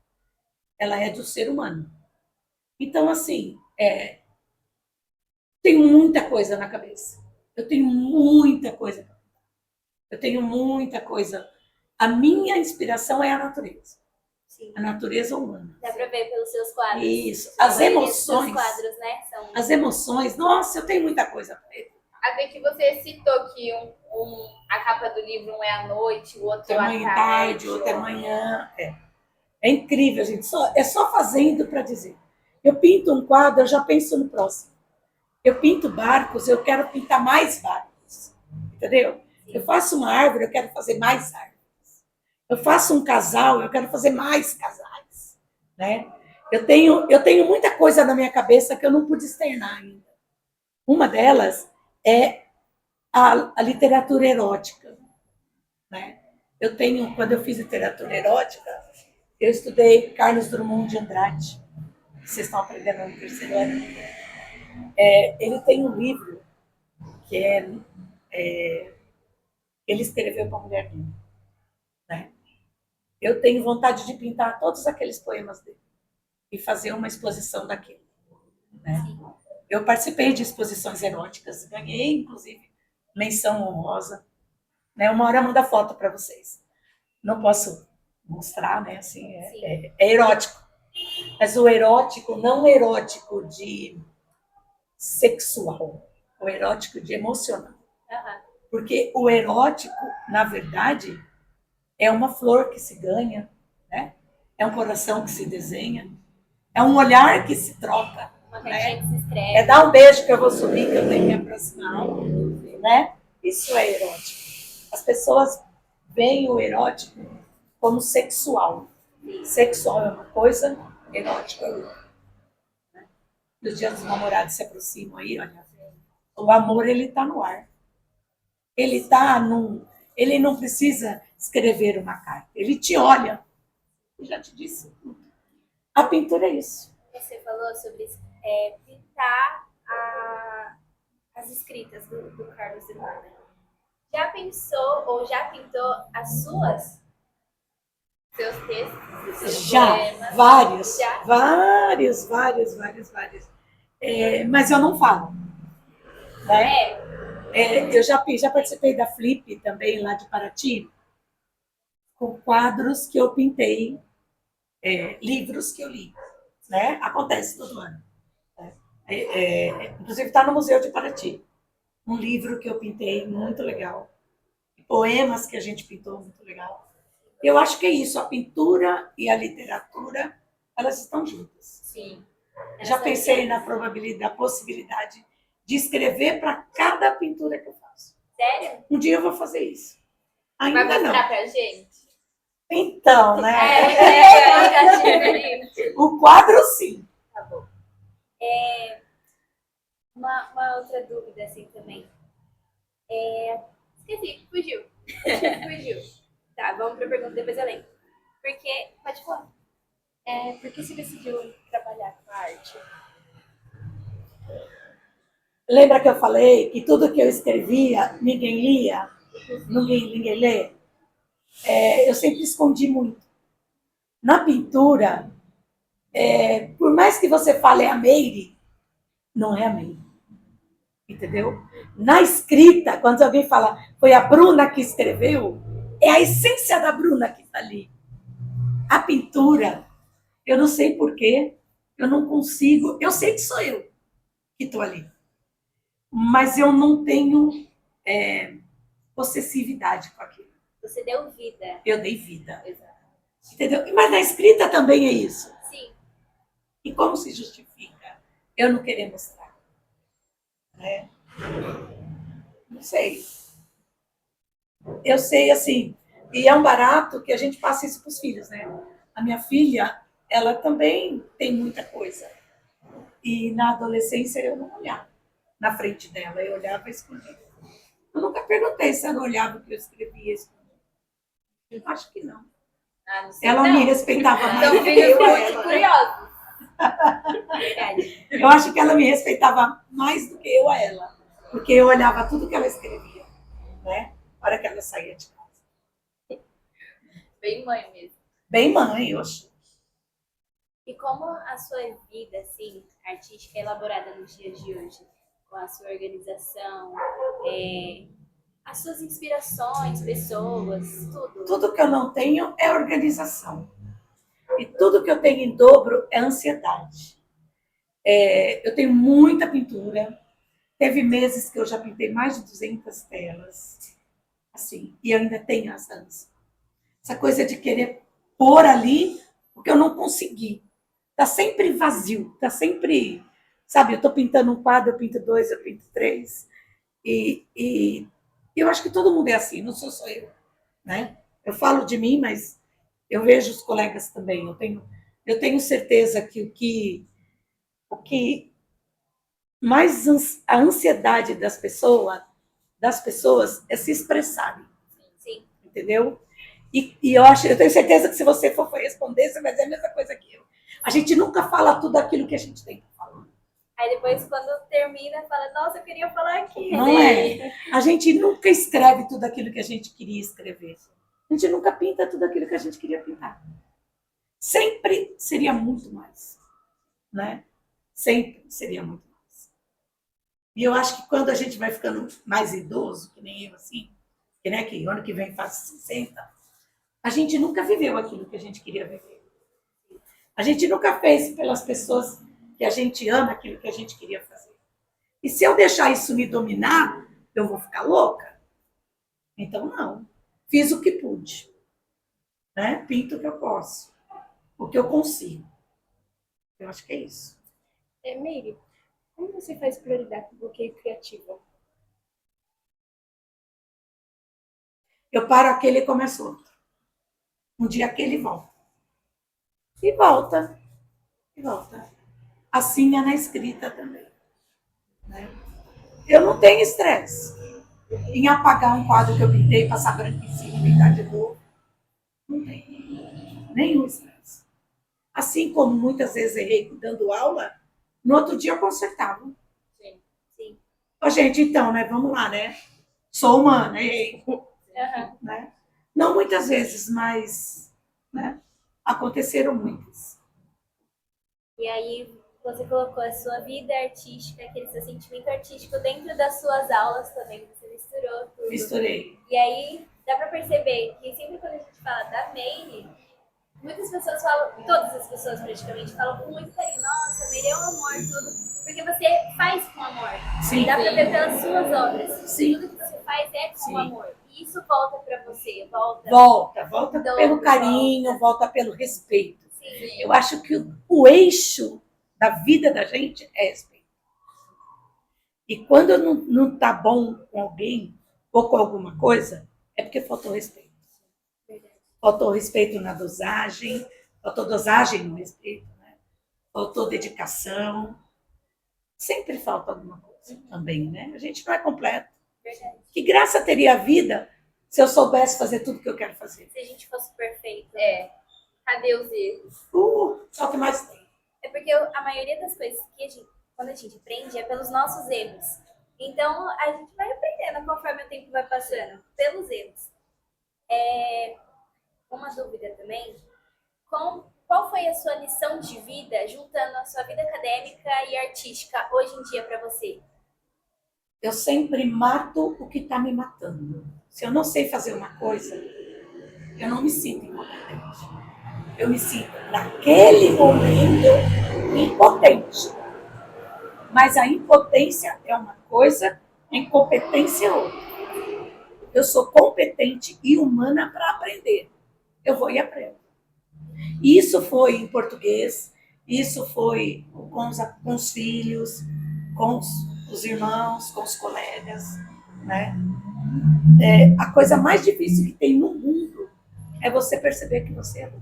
ela é do ser humano. Então, assim, tenho muita coisa na cabeça. Eu tenho muita coisa. Eu tenho muita coisa. A minha inspiração é a natureza. Sim. A natureza humana. Dá pra ver pelos seus quadros. Isso. As emoções. Os quadros, né? São... As emoções. Nossa, eu tenho muita coisa para ver. Até que você citou que a capa do livro um é à noite, o outro é à amanhã tarde, tarde, outro é amanhã. É incrível, gente. É só fazendo para dizer. Eu pinto um quadro, eu já penso no próximo. Eu pinto barcos, eu quero pintar mais barcos. Entendeu? Eu faço uma árvore, eu quero fazer mais árvores. Eu faço um casal, eu quero fazer mais casais. Né? Eu tenho muita coisa na minha cabeça que eu não pude externar ainda. Uma delas é a literatura erótica. Né? Quando eu fiz literatura erótica, eu estudei Carlos Drummond de Andrade. Vocês estão aprendendo no terceiro ano. Ele tem um livro que ele escreveu para a mulher dele. Né? Eu tenho vontade de pintar todos aqueles poemas dele e fazer uma exposição daquele. Né? Eu participei de exposições eróticas, ganhei, inclusive, menção honrosa. Né? Uma hora eu mando a foto para vocês. Não posso mostrar, né? Assim, é erótico. Mas o erótico, não erótico de sexual, o erótico de emocional. Porque o erótico, na verdade, é uma flor que se ganha, né? É um coração que se desenha, é um olhar que se troca. Uma cartinha que se escreve. É dar um beijo que eu vou subir, que eu tenho que me aproximar. Né? Isso é erótico. As pessoas veem o erótico como sexual. Sexual é uma coisa, erótico é outra. Né? Os dias dos namorados se aproximam aí, olha. O amor, ele está no ar. Ele não precisa escrever uma carta. Ele te olha. Eu já te disse. A pintura é isso. Você falou sobre pintar as escritas do Carlos Drummond. Já pensou ou já pintou as suas? Seus textos, seus Já, poemas? vários. Já? Vários. Mas eu não falo. Né? Eu já participei da Flip também, lá de Paraty, com quadros que eu pintei, livros que eu li. Né? Acontece todo ano. Inclusive está no Museu de Paraty. Um livro que eu pintei muito legal. Poemas que a gente pintou muito legal. Eu acho que é isso. A pintura e a literatura, elas estão juntas. Sim. Já pensei na possibilidade de escrever para cada pintura que eu faço. Sério? Um dia eu vou fazer isso. Ainda Vai mostrar não. pra gente? Então, né? Diferente. O quadro, sim. Tá bom. Uma outra dúvida, assim, também. Esqueci, fugiu. Tá, vamos pra pergunta, depois eu lembro. Porque, pode falar. Por que você decidiu trabalhar com a arte? Lembra que eu falei que tudo que eu escrevia, ninguém lia? Ninguém lê? Eu sempre escondi muito. Na pintura, por mais que você fale a Meire, não é a Meire. Entendeu? Na escrita, quando alguém fala, foi a Bruna que escreveu, é a essência da Bruna que está ali. A pintura, eu não sei porquê, eu não consigo, eu sei que sou eu que estou ali, mas eu não tenho possessividade com aquilo. Você deu vida. Eu dei vida. Exato. Entendeu? Mas na escrita também é isso. Sim. E como se justifica eu não querer mostrar? Não sei. Eu sei, assim, e é um barato que a gente passa isso para os filhos, né? A minha filha, ela também tem muita coisa. E na adolescência eu não olhava na frente dela, eu olhava escondida. Eu nunca perguntei se ela olhava o que eu escrevia. Eu acho que não. Ah, não sei, Ela não. me respeitava mais São do que filhos eu a muito ela. curiosos. Verdade. Eu acho que ela me respeitava mais do que eu a ela. Porque eu olhava tudo que ela escrevia, né? Na hora que ela saía de casa. Bem mãe mesmo. Bem mãe, eu acho. E como a sua vida, assim, artística é elaborada nos dias de hoje? Com a sua organização, as suas inspirações, pessoas, tudo. Tudo que eu não tenho é organização. E tudo que eu tenho em dobro é ansiedade. Eu tenho muita pintura. Teve meses que eu já pintei mais de 200 telas. Assim, e eu ainda tenho as ânsias. Essa coisa de querer pôr ali o que eu não consegui. Tá sempre vazio, tá sempre... Sabe, eu tô pintando um quadro, eu pinto dois, eu pinto três. E eu acho que todo mundo é assim, não sou só eu, né? Eu falo de mim, mas eu vejo os colegas também. Eu tenho certeza que o que mais a ansiedade das pessoas é se expressarem, Sim. entendeu? E eu tenho certeza que se você for responder, você vai dizer a mesma coisa que eu. A gente nunca fala tudo aquilo que a gente tem para falar. Aí depois, quando termina, fala, nossa, eu queria falar aqui. Não é? A gente nunca escreve tudo aquilo que a gente queria escrever. A gente nunca pinta tudo aquilo que a gente queria pintar. Sempre seria muito mais, né? Sempre seria muito mais. E eu acho que quando a gente vai ficando mais idoso, que nem eu assim, que ano que vem faz 60, a gente nunca viveu aquilo que a gente queria viver. A gente nunca fez pelas pessoas que a gente ama aquilo que a gente queria fazer. E se eu deixar isso me dominar, eu vou ficar louca? Então, não. Fiz o que pude. Né? Pinto o que eu posso. O que eu consigo. Eu acho que é isso. Meire, como você faz para lidar com o bloqueio criativo? Eu paro aquele e começo outro. Um dia aquele volta. E volta. E volta. Assim é na escrita também. Né? Eu não tenho estresse em apagar um quadro que eu pintei, passar branco em cima e pintar de novo. Não tem nenhum estresse. Assim como muitas vezes errei dando aula, no outro dia eu consertava. Sim. Ô, gente, então, né? Vamos lá, né? Sou humana, errei. Uhum. Né? Não muitas vezes, mas né? Aconteceram muitas. E aí, você colocou a sua vida artística, aquele seu sentimento artístico dentro das suas aulas também. Você misturou tudo. Misturei. E aí, dá pra perceber que sempre quando a gente fala da Meire, muitas pessoas falam, todas as pessoas praticamente falam com muito carinho. Nossa, Meire é um amor, tudo. Porque você faz com amor. Sim. Dá pra ver pelas suas obras. Sim. Tudo que você faz é com Sim. amor. E isso volta pra você. Volta Então, pelo carinho, volta pelo respeito. Sim. Eu acho que o eixo da vida da gente é respeito. E quando não tá bom com alguém ou com alguma coisa, é porque faltou respeito. Faltou respeito na dosagem, faltou dosagem no respeito, né? Faltou dedicação. Sempre falta alguma coisa também, né? A gente não é completo. Verdade. Que graça teria a vida se eu soubesse fazer tudo que eu quero fazer? Se a gente fosse perfeito. Cadê os erros? Só o que mais tem. É porque a maioria das coisas que quando a gente aprende é pelos nossos erros. Então, a gente vai aprendendo conforme o tempo vai passando, pelos erros. Uma dúvida também, qual foi a sua lição de vida, juntando a sua vida acadêmica e artística hoje em dia para você? Eu sempre mato o que está me matando. Se eu não sei fazer uma coisa, eu não me sinto incompetente. Eu me sinto, naquele momento, impotente. Mas a impotência é uma coisa, a incompetência é outra. Eu sou competente e humana para aprender. Eu vou e aprendo. Isso foi em português, isso foi com os filhos, com os irmãos, com os colegas. Né? A coisa mais difícil que tem no mundo é você perceber que você errou.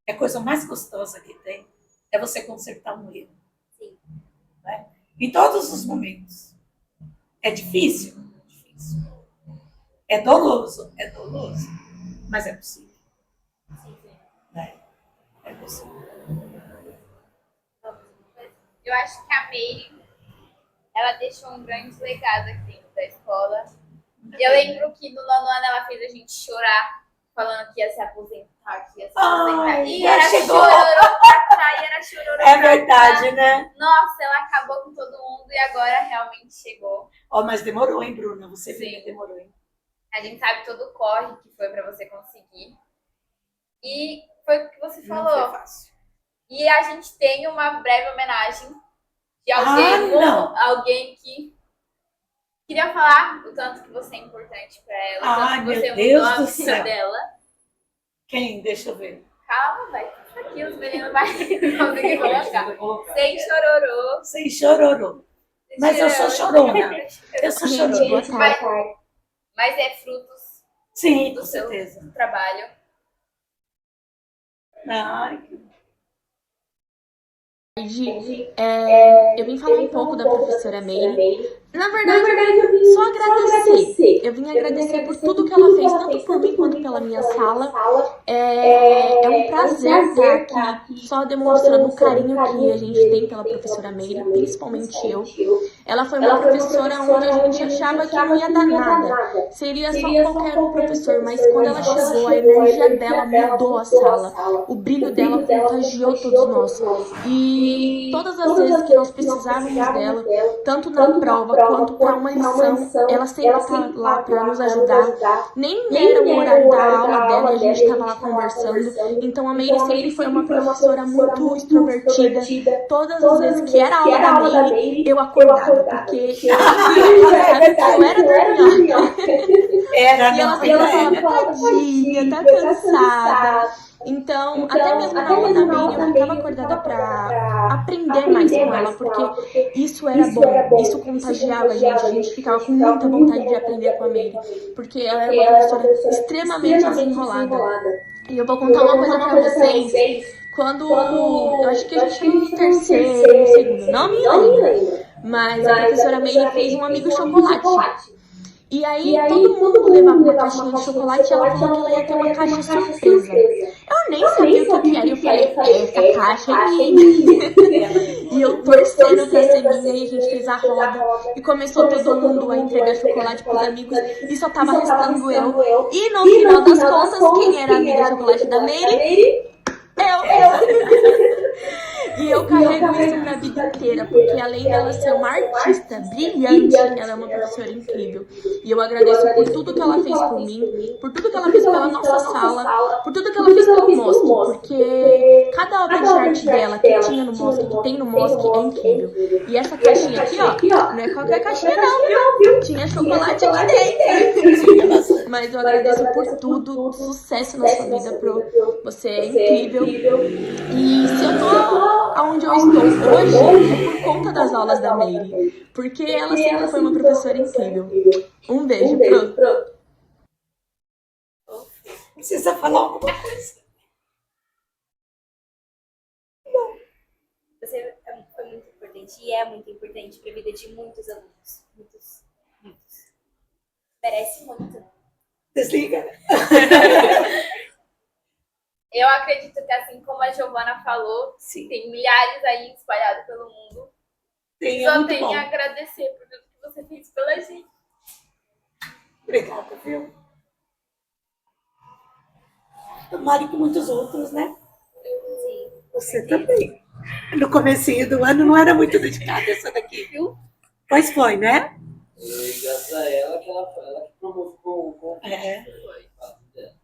A coisa mais gostosa que tem é você consertar um erro. Sim. Né? Em todos os momentos. É difícil? É doloso, mas é possível. É possível. Eu acho que a Meire, ela deixou um grande legado aqui dentro da escola. E eu lembro que no nono ano ela fez a gente chorar, falando que ia se aposentar, que ia se aposentar. Ai, E já era chegou. chororô pra cá, e era chororô É pra verdade, cá. né? Nossa, ela acabou com todo mundo e agora realmente chegou. Ó, mas demorou, hein, Bruna? Você viu Sim. que demorou, hein? A gente sabe todo o corre que foi pra você conseguir. E foi o que você Não falou. foi fácil. E a gente tem uma breve homenagem de alguém que queria falar o tanto que você é importante pra ela, o tanto que você meu Deus mudou a do vida céu. dela. Quem? Deixa eu ver. Calma, vai. Aqui os meninos vão conseguir colocar. Sem chororô. Sem chororô. Mas eu sou chorona. Eu sou Gente, chorona. boa tarde. Mas é frutos Sim, do com seu certeza. trabalho. Ai, Eu vim falar um pouco da professora Meire. Na verdade, eu vim só agradecer. Eu vim agradecer por tudo que ela fez, tanto por mim quanto pela minha sala. É um prazer estar aqui, só demonstrando o carinho que a gente tem pela professora Meire, principalmente eu. Ela foi uma professora onde a gente achava que não ia dar nada. Seria só qualquer um professor, mas quando ela chegou, a energia dela mudou a sala. O brilho dela contagiou todos nós. E todas as vezes que nós precisávamos dela, tanto na prova quanto para uma lição, ela sempre está lá para nos ajudar. Nem era o horário da aula dela e a gente estava lá conversando. Então a Meire sempre foi uma professora muito extrovertida. Todas as vezes que era aula da Meire, eu acordava, porque sabe que eu era dorminhoca. era, E ela falava, tadinha, tá cansada. Então, até mesmo na aula da Meire, eu ficava acordada pra aprender mais com ela, porque isso era bom, isso contagiava a gente ficava com muita vontade de aprender com a Meire, porque ela era uma professora extremamente desenrolada. E eu vou contar uma coisa pra vocês, quando, eu acho que a gente estava no terceiro, no segundo, não me lembro, mas a professora Meire fez um amigo chocolate. E aí todo mundo levava uma caixinha de chocolate e ela falou que ela ia ter uma caixa surpresa. Eu nem sabia o que era e eu falei, essa caixa é minha. E eu torcendo pra ser minha e a gente fez a roda. E começou todo mundo a entregar chocolate pros amigos e só tava restando eu. E no final das contas, quem era a amiga chocolate da Meire? Eu! E eu carrego isso pra vida inteira, porque além dela ser uma artista brilhante, ela é uma professora incrível. E eu agradeço por tudo que ela fez por mim, por tudo que ela fez pela nossa sala, por tudo que ela fez pelo MOSC, porque cada obra de arte dela que tinha no MOSC, que tem no MOSC, é incrível. E essa caixinha aqui, ó, não é qualquer caixinha não, viu? Tinha chocolate aqui dentro. Mas eu agradeço por tudo, sucesso na sua vida, Pro. Você é incrível. E se eu tô onde eu estou hoje, é por conta das aulas da Meire. Porque ela sempre foi uma professora incrível. Um beijo, Pro. Precisa falar alguma coisa? Você foi muito importante e é muito importante para a vida de muitos alunos. Muitos. Merece muito. Desliga. Eu acredito que, assim como a Giovana falou, Sim. tem milhares aí espalhados pelo mundo. Só tenho a agradecer por tudo que você fez pela gente. Obrigada, viu? Tomara que muitos outros, né? Sim. Você também. No comecinho do ano não era muito dedicada essa daqui, viu? Pois foi, né? E graças a ela que ela que provocou o convite. Foi fato dela.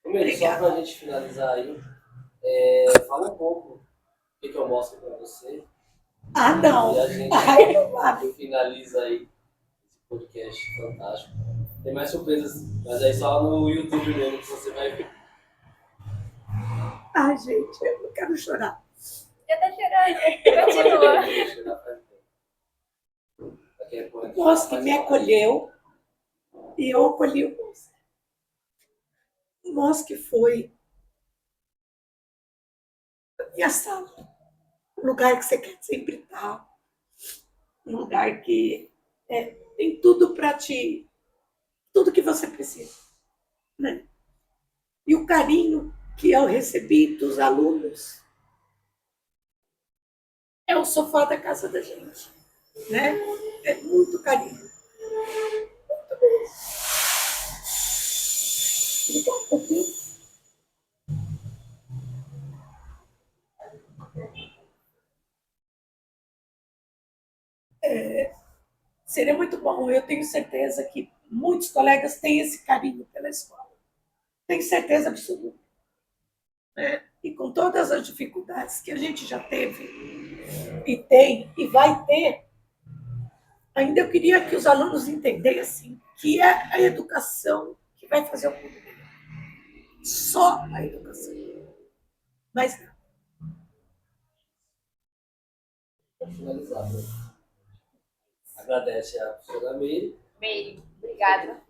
Primeiro, só pra gente finalizar aí, fala um pouco o que eu mostro pra você. Ah, não. E a gente finaliza aí esse podcast fantástico. Tem mais surpresas, mas aí só no YouTube mesmo que você vai ver. Ai, gente, eu não quero chorar. Já tá chorando. Continua. O MOSC me acolheu e eu acolhi o MOSC. O MOSC foi a minha sala, um lugar que você quer sempre estar, um lugar que tem tudo para te tudo que você precisa, né? E o carinho que eu recebi dos alunos é o sofá da casa da gente, né? É muito carinho. Obrigada, viu? Seria muito bom. Eu tenho certeza que muitos colegas têm esse carinho pela escola. Tenho certeza absoluta. Né? E com todas as dificuldades que a gente já teve, e tem, e vai ter, ainda eu queria que os alunos entendessem que é a educação que vai fazer o mundo melhor. Só a educação. Mas não. Para finalizar, né? Agradece a professora Meire. Meire, obrigada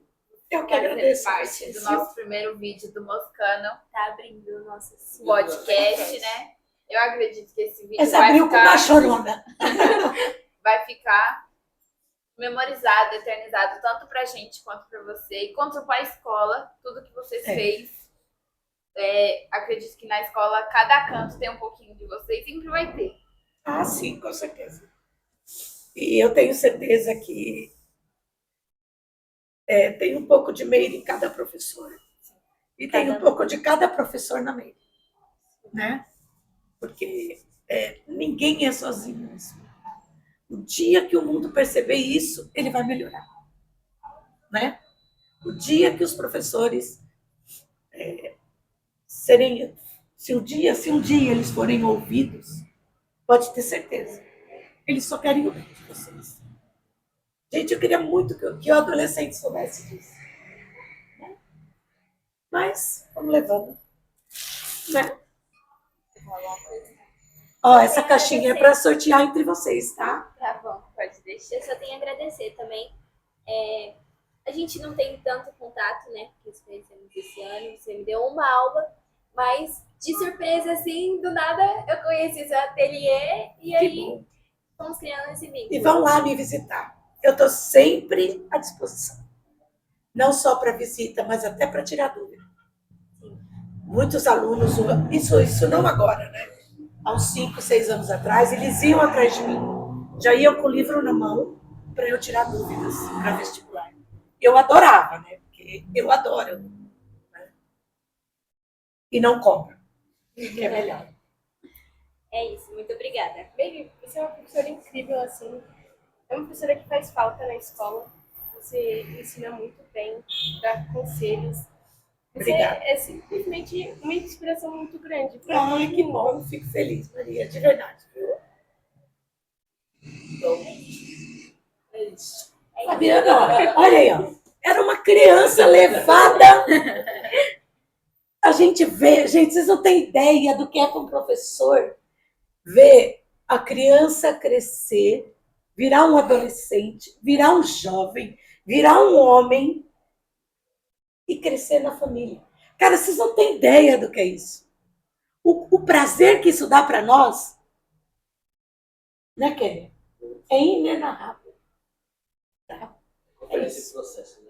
Eu por que fazer agradeço. parte do nosso primeiro vídeo do Moscano Tá abrindo o nosso podcast, né? Eu acredito que esse vídeo Essa vai abriu com uma ficar, chorona. vai ficar memorizado, eternizado, tanto pra gente quanto pra você, e quanto pra escola, tudo que você fez. Acredito que na escola, cada canto tem um pouquinho de você e sempre vai ter. Ah, sim, com certeza. E eu tenho certeza que tem um pouco de Meire em cada professor. E tem um pouco de cada professor na Meire. Né? Porque ninguém é sozinho nisso. O dia que o mundo perceber isso, ele vai melhorar. Né? O dia que os professores serem... Se um dia eles forem ouvidos, pode ter certeza. Eles só querem o bem de vocês. Gente, eu queria muito que o adolescente soubesse disso. Né? Mas, vamos levando. Né? Ó, essa caixinha é para sortear entre vocês, tá? Tá bom, pode deixar. Eu só tenho a agradecer também. A gente não tem tanto contato, né? Porque nos conhecemos esse ano. Você me deu uma aula, mas de surpresa, assim, do nada, eu conheci seu ateliê e aí fomos criando esse vínculo. E vão lá me visitar. Eu estou sempre à disposição. Não só para visita, mas até para tirar dúvida. Sim. Muitos alunos, isso não agora, né? Há uns 5, 6 anos atrás, eles iam atrás de mim. Já iam com o livro na mão para eu tirar dúvidas para vestibular. Eu adorava, né? Porque eu adoro. Né? E não compro, que é melhor. É isso, muito obrigada. Meire, você é uma professora incrível, assim. É uma professora que faz falta na escola. Você ensina muito bem, dá conselhos. Você Obrigada. é simplesmente uma inspiração muito grande. Ai, que bom, eu fico feliz, Maria, de verdade, viu? Então, é isso. Fabiana, olha aí, ó. Era uma criança levada. A gente vê, gente, vocês não têm ideia do que é para um professor ver a criança crescer, virar um adolescente, virar um jovem, virar um homem e crescer na família. Cara, vocês não têm ideia do que é isso. O prazer que isso dá para nós, né, Kelly? É inenarrável. Tá? Esse processo.